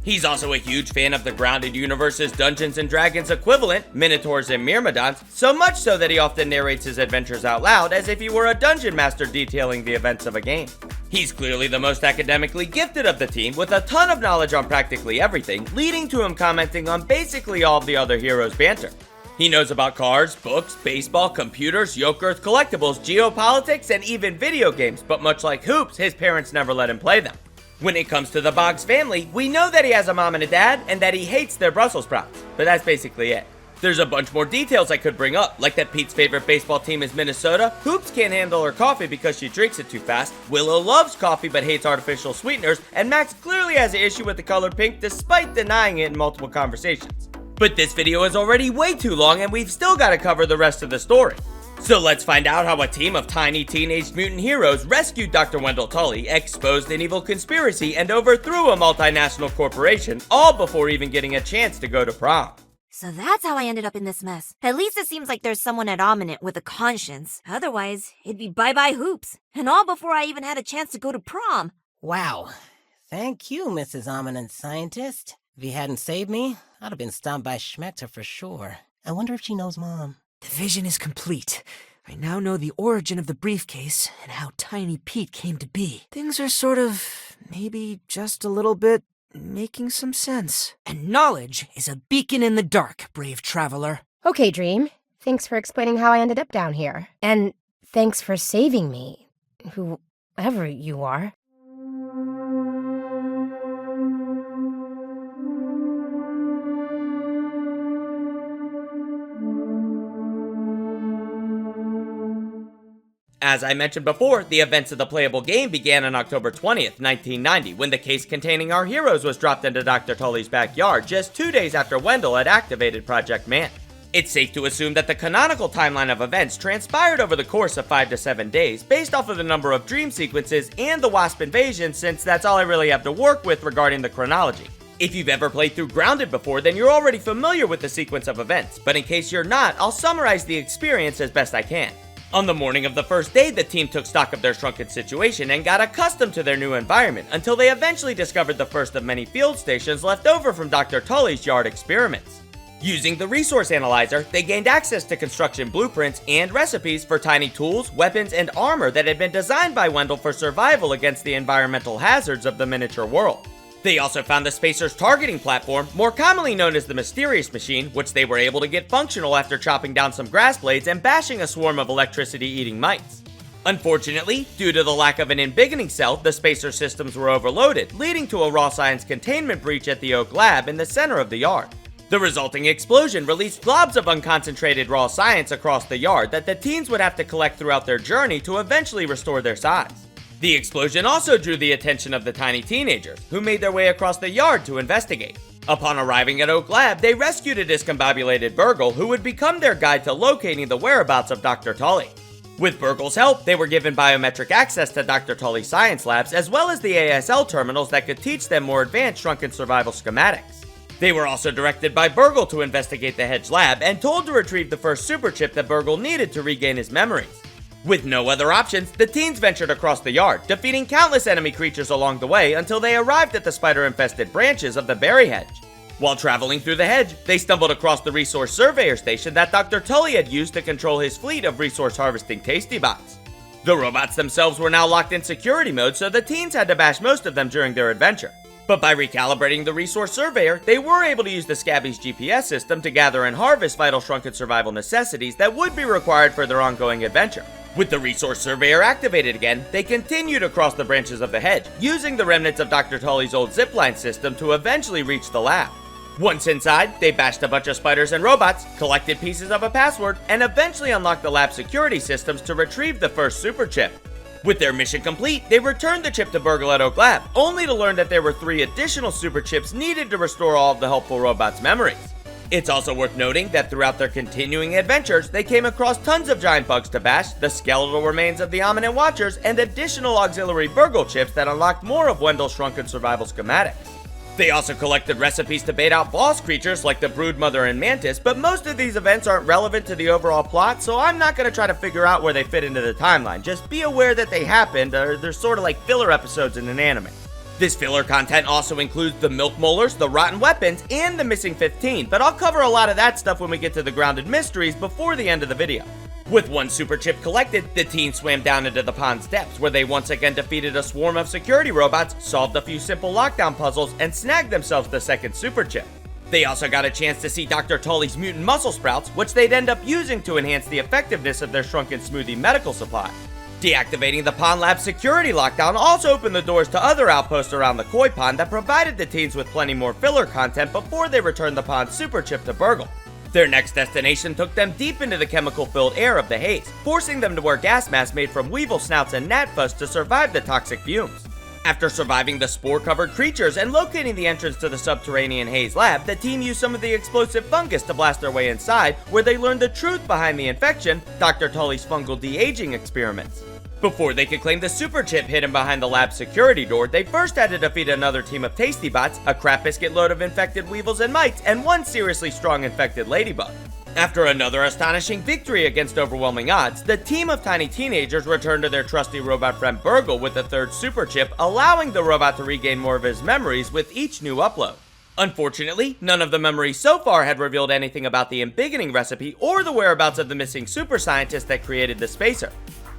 He's also a huge fan of the Grounded Universe's Dungeons & Dragons equivalent, Minotaurs and Myrmidons, so much so that he often narrates his adventures out loud as if he were a dungeon master detailing the events of a game. He's clearly the most academically gifted of the team, with a ton of knowledge on practically everything, leading to him commenting on basically all of the other heroes' banter. He knows about cars, books, baseball, computers, Yoked Girth collectibles, geopolitics, and even video games, but much like Hoops, his parents never let him play them. When it comes to the Boggs family, we know that he has a mom and a dad, and that he hates their Brussels sprouts, but that's basically it. There's a bunch more details I could bring up, like that Pete's favorite baseball team is Minnesota, Hoops can't handle her coffee because she drinks it too fast, Willow loves coffee but hates artificial sweeteners, and Max clearly has an issue with the color pink despite denying it in multiple conversations. But this video is already way too long and we've still got to cover the rest of the story. So let's find out how a team of tiny teenage mutant heroes rescued Dr. Wendell Tully, exposed an evil conspiracy, and overthrew a multinational corporation, all before even getting a chance to go to prom. So that's how I ended up in this mess. At least it seems like there's someone at Ominent with a conscience. Otherwise, it'd be bye-bye Hoops. And all before I even had a chance to go to prom. Wow. Thank you, Mrs. Ominent Scientist. If you hadn't saved me, I'd have been stomped by Schmector for sure. I wonder if she knows Mom. The vision is complete. I now know the origin of the briefcase and how Tiny Pete came to be. Things are sort of, maybe just a little bit, making some sense. And knowledge is a beacon in the dark, brave traveler. Okay, Dream. Thanks for explaining how I ended up down here. And thanks for saving me. Who wherever you are. As I mentioned before, the events of the playable game began on October 20th, 1990, when the case containing our heroes was dropped into Dr. Tully's backyard just 2 days after Wendell had activated Project Mant. It's safe to assume that the canonical timeline of events transpired over the course of 5 to 7 days, based off of the number of dream sequences and the Wasp invasion, since that's all I really have to work with regarding the chronology. If you've ever played through Grounded before, then you're already familiar with the sequence of events, but in case you're not, I'll summarize the experience as best I can. On the morning of the first day, the team took stock of their shrunken situation and got accustomed to their new environment, until they eventually discovered the first of many field stations left over from Dr. Tully's yard experiments. Using the resource analyzer, they gained access to construction blueprints and recipes for tiny tools, weapons, and armor that had been designed by Wendell for survival against the environmental hazards of the miniature world. They also found the Spacer's targeting platform, more commonly known as the Mysterious Machine, which they were able to get functional after chopping down some grass blades and bashing a swarm of electricity-eating mites. Unfortunately, due to the lack of an embiggening cell, the Spacer systems were overloaded, leading to a raw science containment breach at the Oak Lab in the center of the yard. The resulting explosion released globs of unconcentrated raw science across the yard that the teens would have to collect throughout their journey to eventually restore their size. The explosion also drew the attention of the tiny teenagers, who made their way across the yard to investigate. Upon arriving at Oak Lab, they rescued a discombobulated burg.l who would become their guide to locating the whereabouts of Dr. Tully. With burg.l's help, they were given biometric access to Dr. Tully's science labs, as well as the ASL terminals that could teach them more advanced shrunken survival schematics. They were also directed by burg.l to investigate the Hedge lab and told to retrieve the first superchip that burg.l needed to regain his memories. With no other options, the teens ventured across the yard, defeating countless enemy creatures along the way until they arrived at the spider-infested branches of the berry hedge. While traveling through the hedge, they stumbled across the resource surveyor station that Dr. Tully had used to control his fleet of resource-harvesting tasty bots. The robots themselves were now locked in security mode, so the teens had to bash most of them during their adventure. But by recalibrating the resource surveyor, they were able to use the Scabby's GPS system to gather and harvest vital shrunken survival necessities that would be required for their ongoing adventure. With the resource surveyor activated again, they continued across the branches of the hedge, using the remnants of Dr. Tully's old zipline system to eventually reach the lab. Once inside, they bashed a bunch of spiders and robots, collected pieces of a password, and eventually unlocked the lab security systems to retrieve the first super chip. With their mission complete, they returned the chip to burg.l at Oak Lab, only to learn that there were 3 additional super chips needed to restore all of the helpful robots' memories. It's also worth noting that throughout their continuing adventures, they came across tons of giant bugs to bash, the skeletal remains of the Ominent Watchers, and additional auxiliary burg.l chips that unlocked more of Wendell's shrunken survival schematics. They also collected recipes to bait out boss creatures like the broodmother and mantis, but most of these events aren't relevant to the overall plot, so I'm not going to try to figure out where they fit into the timeline. Just be aware that they happened, or they're sort of like filler episodes in an anime. This filler content also includes the milk molars, the rotten weapons, and the missing 15, but I'll cover a lot of that stuff when we get to the grounded mysteries before the end of the video. With one super chip collected, the teens swam down into the pond's depths, where they once again defeated a swarm of security robots, solved a few simple lockdown puzzles, and snagged themselves the second super chip. They also got a chance to see Dr. Tully's mutant muscle sprouts, which they'd end up using to enhance the effectiveness of their shrunken smoothie medical supply. Deactivating the pond lab security lockdown also opened the doors to other outposts around the koi pond that provided the teens with plenty more filler content before they returned the pond's super chip to burg.l. Their next destination took them deep into the chemical-filled air of the Haze, forcing them to wear gas masks made from weevil snouts and gnat fuzz to survive the toxic fumes. After surviving the spore-covered creatures and locating the entrance to the subterranean Haze lab, the team used some of the explosive fungus to blast their way inside, where they learned the truth behind the infection, Dr. Tully's fungal de-aging experiments. Before they could claim the super chip hidden behind the lab's security door, they first had to defeat another team of tasty bots, a crap biscuit load of infected weevils and mites, and one seriously strong infected ladybug. After another astonishing victory against overwhelming odds, the team of tiny teenagers returned to their trusty robot friend burg.l with the third super chip, allowing the robot to regain more of his memories with each new upload. Unfortunately, none of the memories so far had revealed anything about the embiggening recipe or the whereabouts of the missing super scientist that created the spacer.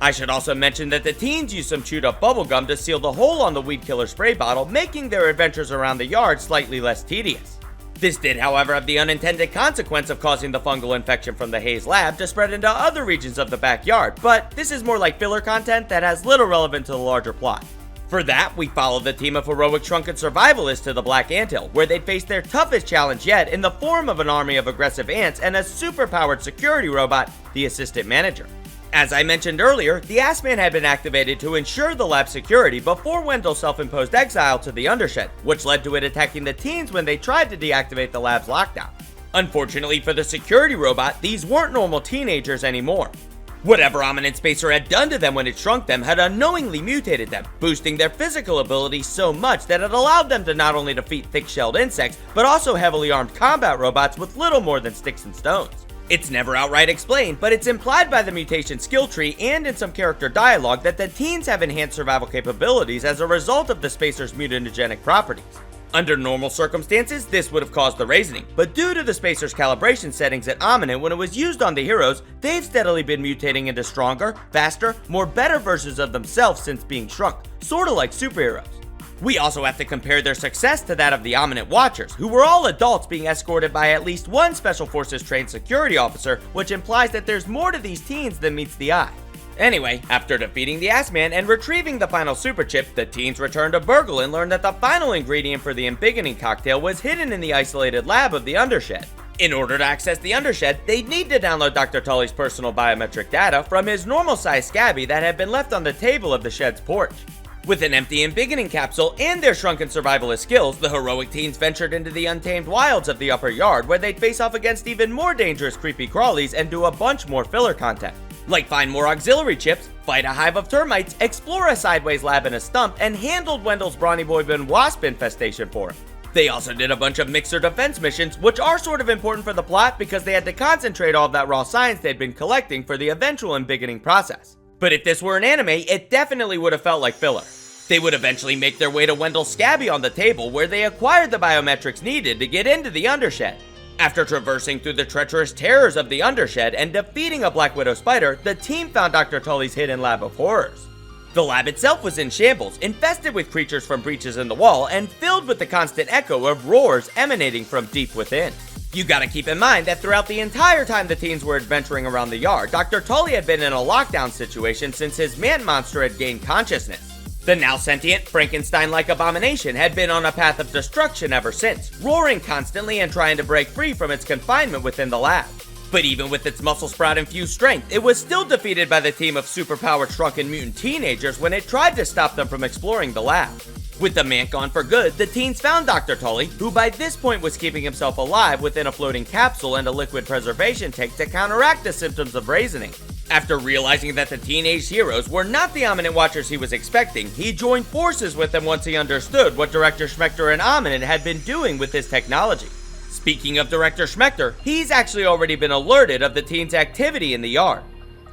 I should also mention that the teens used some chewed up bubblegum to seal the hole on the weed killer spray bottle, making their adventures around the yard slightly less tedious. This did, however, have the unintended consequence of causing the fungal infection from the Haze lab to spread into other regions of the backyard, but this is more like filler content that has little relevance to the larger plot. For that, we followed the team of heroic shrunken survivalists to the Black Antill, where they'd faced their toughest challenge yet in the form of an army of aggressive ants and a super-powered security robot, the Assistant Manager. As I mentioned earlier, the Assman had been activated to ensure the lab's security before Wendell self-imposed exile to the undershed, which led to it attacking the teens when they tried to deactivate the lab's lockdown. Unfortunately for the security robot, these weren't normal teenagers anymore. Whatever Ominent Spacer had done to them when it shrunk them had unknowingly mutated them, boosting their physical abilities so much that it allowed them to not only defeat thick-shelled insects, but also heavily armed combat robots with little more than sticks and stones. It's never outright explained, but it's implied by the mutation skill tree and in some character dialogue that the teens have enhanced survival capabilities as a result of the Spacer's mutagenic properties. Under normal circumstances, this would have caused the raisining, but due to the Spacer's calibration settings at Ominent when it was used on the heroes, they've steadily been mutating into stronger, faster, more better versions of themselves since being shrunk, sorta like superheroes. We also have to compare their success to that of the Ominent Watchers, who were all adults being escorted by at least one Special Forces trained security officer, which implies that there's more to these teens than meets the eye. Anyway, after defeating the Assman and retrieving the final super chip, the teens returned to burg.l and learned that the final ingredient for the embiggening cocktail was hidden in the isolated lab of the undershed. In order to access the undershed, they'd need to download Dr. Tully's personal biometric data from his normal-sized scabby that had been left on the table of the shed's porch. With an empty embiggening capsule and their shrunken survivalist skills, the heroic teens ventured into the untamed wilds of the upper yard where they'd face off against even more dangerous creepy crawlies and do a bunch more filler content. Like find more auxiliary chips, fight a hive of termites, explore a sideways lab in a stump, and handled Wendell's brawny boy bin wasp infestation for him. They also did a bunch of mixer defense missions, which are sort of important for the plot because they had to concentrate all of that raw science they'd been collecting for the eventual embiggening process. But if this were an anime, it definitely would have felt like filler. They would eventually make their way to Wendell's scabby on the table where they acquired the biometrics needed to get into the undershed. After traversing through the treacherous terrors of the undershed and defeating a Black Widow spider, the team found Dr. Tully's hidden lab of horrors. The lab itself was in shambles, infested with creatures from breaches in the wall, and filled with the constant echo of roars emanating from deep within. You gotta keep in mind that throughout the entire time the teens were adventuring around the yard, Dr. Tully had been in a lockdown situation since his mant monster had gained consciousness. The now sentient, Frankenstein-like abomination had been on a path of destruction ever since, roaring constantly and trying to break free from its confinement within the lab. But even with its muscle sprout-infused strength, it was still defeated by the team of superpowered shrunken mutant teenagers when it tried to stop them from exploring the lab. With the mant gone for good, the teens found Dr. Tully, who by this point was keeping himself alive within a floating capsule and a liquid preservation tank to counteract the symptoms of raisining. After realizing that the teenage heroes were not the Ominent Watchers he was expecting, he joined forces with them once he understood what Director Schmector and Ominent had been doing with his technology. Speaking of Director Schmector, he's actually already been alerted of the teens' activity in the yard.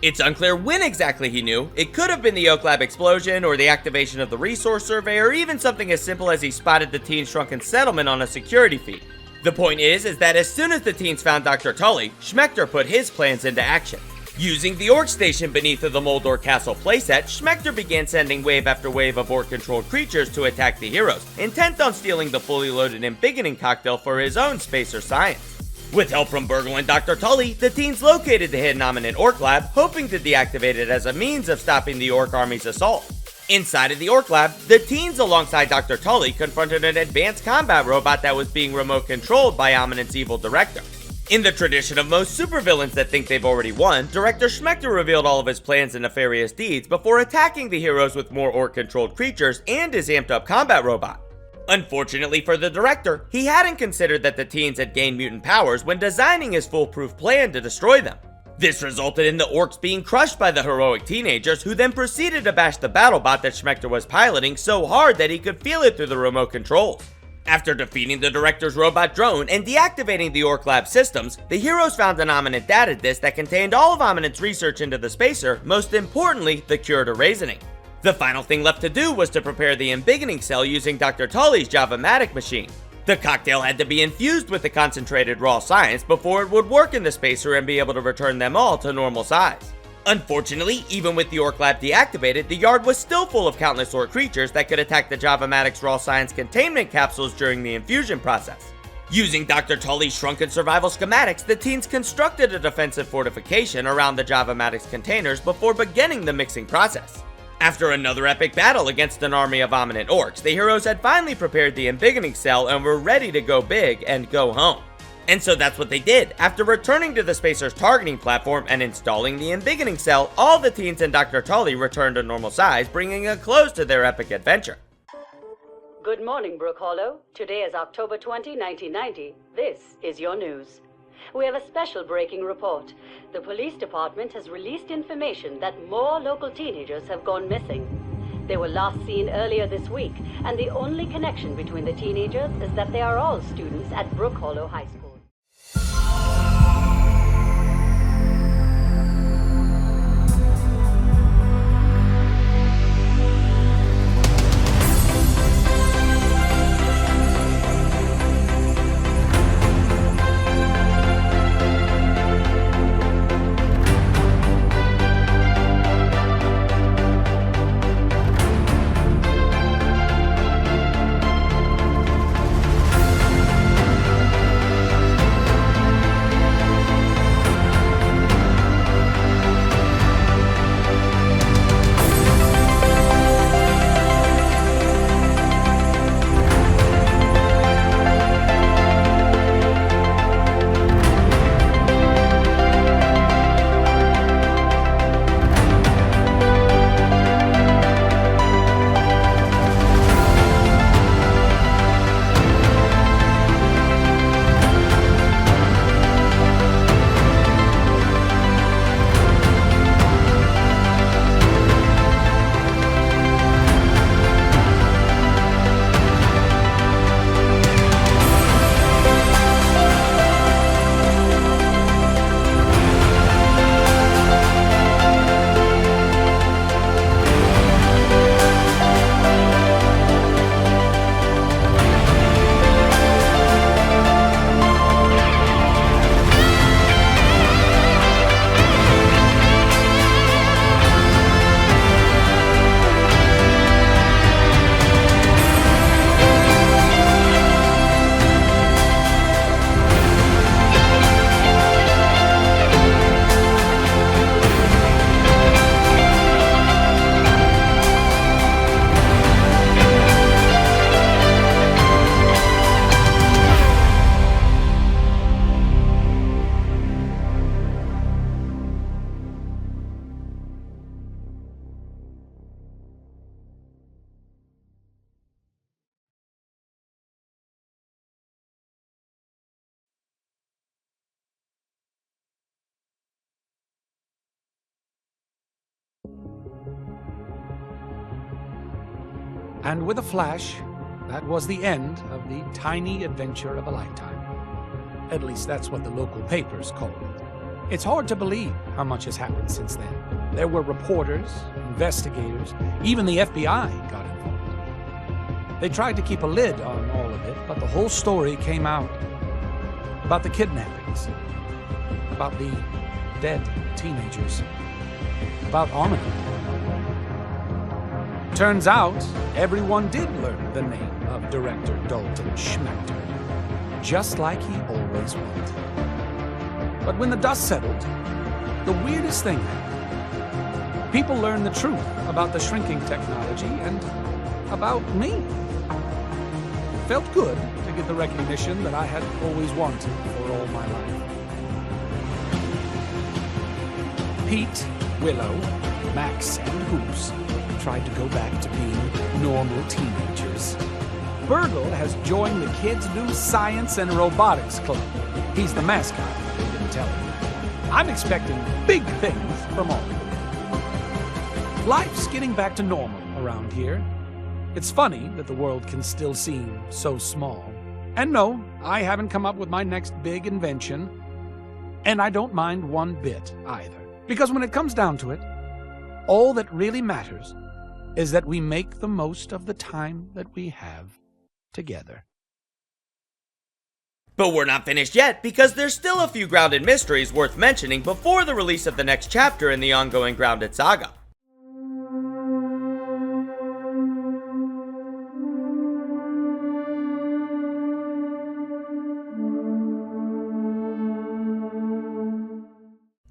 It's unclear when exactly he knew. It could have been the Oak Lab explosion, or the activation of the resource survey, or even something as simple as he spotted the teens' shrunken settlement on a security feed. The point is that as soon as the teens found Dr. Tully, Schmector put his plans into action. Using the Orc station beneath the Moldor Castle playset, Schmector began sending wave after wave of Orc-controlled creatures to attack the heroes, intent on stealing the fully loaded embiggening cocktail for his own spacer science. With help from burg.l and Dr. Tully, the teens located the hidden Ominent Orc Lab, hoping to deactivate it as a means of stopping the Orc army's assault. Inside of the Orc Lab, the teens alongside Dr. Tully confronted an advanced combat robot that was being remote controlled by Ominent's evil director. In the tradition of most supervillains that think they've already won, Director Schmector revealed all of his plans and nefarious deeds before attacking the heroes with more Orc-controlled creatures and his amped-up combat robot. Unfortunately for the director, he hadn't considered that the teens had gained mutant powers when designing his foolproof plan to destroy them. This resulted in the Orcs being crushed by the heroic teenagers, who then proceeded to bash the battlebot that Schmector was piloting so hard that he could feel it through the remote controls. After defeating the director's robot drone and deactivating the Orc Lab systems, the heroes found an Ominent data disk that contained all of Ominent's research into the spacer, most importantly, the cure to raisining. The final thing left to do was to prepare the embiggening cell using Dr. Tully's Java-matic machine. The cocktail had to be infused with the concentrated raw science before it would work in the spacer and be able to return them all to normal size. Unfortunately, even with the Orc Lab deactivated, the yard was still full of countless Orc creatures that could attack the Java-matic's raw science containment capsules during the infusion process. Using Dr. Tully's shrunken survival schematics, the teens constructed a defensive fortification around the Javamatics containers before beginning the mixing process. After another epic battle against an army of Ominent orcs, the heroes had finally prepared the embiggening cell and were ready to go big and go home. And so that's what they did. After returning to the Spacer's targeting platform and installing the embiggening cell, all the teens and Dr. Tully returned to normal size, bringing a close to their epic adventure. Good morning, Brook Hollow. Today is October 20, 1990. This is your news. We have a special breaking report. The police department has released information that more local teenagers have gone missing. They were last seen earlier this week, and the only connection between the teenagers is that they are all students at Brook Hollow High School. And with a flash, that was the end of the tiny adventure of a lifetime. At least that's what the local papers called it. It's hard to believe how much has happened since then. There were reporters, investigators, even the FBI got involved. They tried to keep a lid on all of it, but the whole story came out. About the kidnappings, about the dead teenagers, about Ominant. Turns out, everyone did learn the name of Director Dalton Schmector, just like he always would. But when the dust settled, the weirdest thing happened. People learned the truth about the shrinking technology and about me. It felt good to get the recognition that I had always wanted for all my life. Pete, Willow, Max, and Hoops tried to go back to being normal teenagers. burg.l has joined the Kids Do Science and Robotics Club. He's the mascot, they didn't tell him. I'm expecting big things from all of them. Life's getting back to normal around here. It's funny that the world can still seem so small. And no, I haven't come up with my next big invention, and I don't mind one bit either. Because when it comes down to it, all that really matters is that we make the most of the time that we have together. But we're not finished yet, because there's still a few grounded mysteries worth mentioning before the release of the next chapter in the ongoing Grounded saga.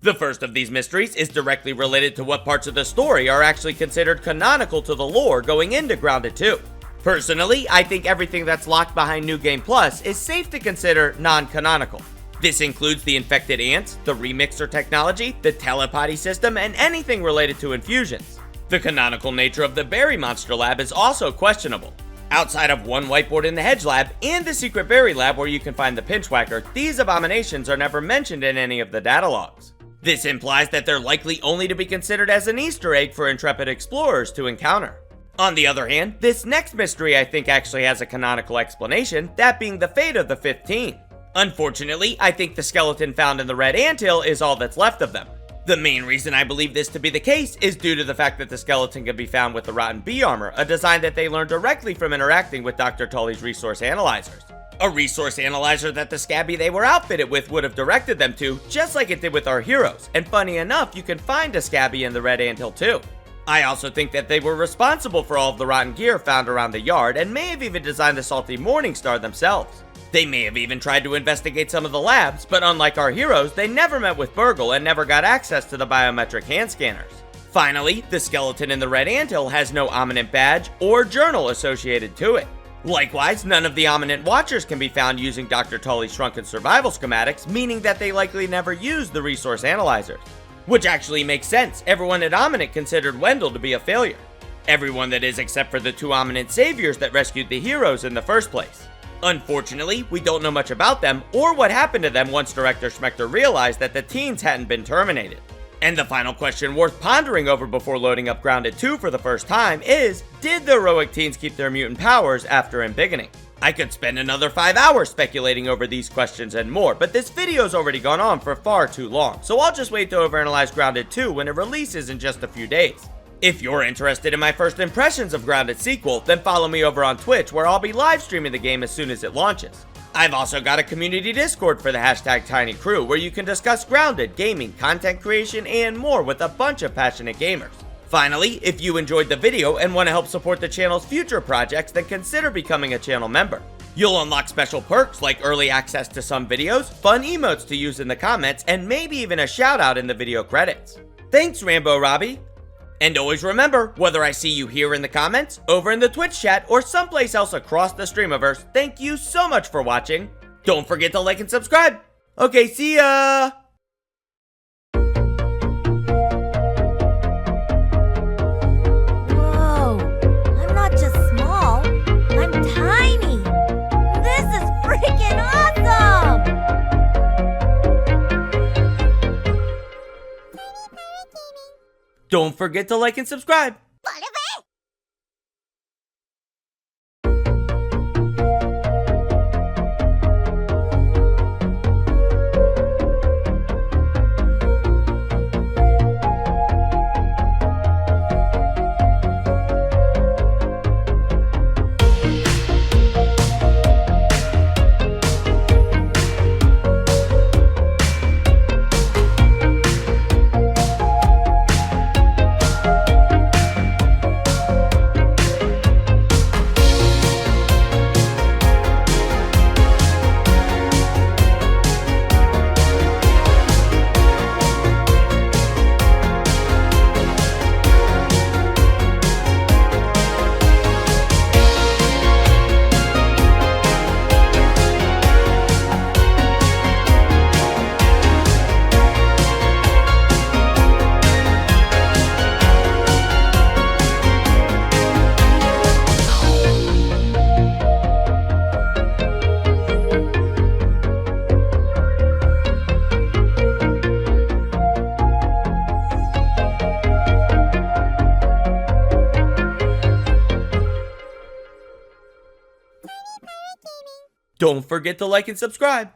The first of these mysteries is directly related to what parts of the story are actually considered canonical to the lore going into Grounded 2. Personally, I think everything that's locked behind New Game Plus is safe to consider non-canonical. This includes the infected ants, the REMIX.R technology, the telepathy system, and anything related to infusions. The canonical nature of the berry monster lab is also questionable. Outside of one whiteboard in the hedge lab and the secret berry lab where you can find the pinchwhacker, these abominations are never mentioned in any of the data logs. This implies that they're likely only to be considered as an Easter egg for intrepid explorers to encounter. On the other hand, this next mystery I think actually has a canonical explanation, that being the fate of the 15. Unfortunately, I think the skeleton found in the red antill is all that's left of them. The main reason I believe this to be the case is due to the fact that the skeleton can be found with the rotten bee armor, a design that they learned directly from interacting with Dr. Tully's resource analyzers. A resource analyzer that the scabby they were outfitted with would have directed them to, just like it did with our heroes, and funny enough, you can find a scabby in the red antill too. I also think that they were responsible for all of the rotten gear found around the yard, and may have even designed the salty Morning Star themselves. They may have even tried to investigate some of the labs, but unlike our heroes, they never met with burg.l and never got access to the biometric hand scanners. Finally, the skeleton in the red antill has no Ominent badge or journal associated to it. Likewise, none of the Ominent Watchers can be found using Dr. Tully's shrunken survival schematics, meaning that they likely never used the resource analyzers. Which actually makes sense, everyone at Ominent considered Wendell to be a failure. Everyone that is except for the 2 Ominent Saviors that rescued the heroes in the first place. Unfortunately, we don't know much about them or what happened to them once director Schmector realized that the teens hadn't been terminated. And the final question worth pondering over before loading up Grounded 2 for the first time is, did the heroic teens keep their mutant powers after embiggening? I could spend another 5 hours speculating over these questions and more, but this video's already gone on for far too long, so I'll just wait to overanalyze Grounded 2 when it releases in just a few days. If you're interested in my first impressions of Grounded sequel, then follow me over on Twitch where I'll be live streaming the game as soon as it launches. I've also got a community Discord for the #TinyCrew where you can discuss Grounded, gaming, content creation, and more with a bunch of passionate gamers. Finally, if you enjoyed the video and want to help support the channel's future projects, then consider becoming a channel member. You'll unlock special perks like early access to some videos, fun emotes to use in the comments, and maybe even a shout out in the video credits. Thanks, Rambo Robbie! And always remember, whether I see you here in the comments, over in the Twitch chat, or someplace else across the Streamiverse, thank you so much for watching. Don't forget to like and subscribe. Okay, see ya! Whoa, I'm not just small, I'm tiny. This is freaking awesome! Don't forget to like and subscribe. Don't forget to like and subscribe.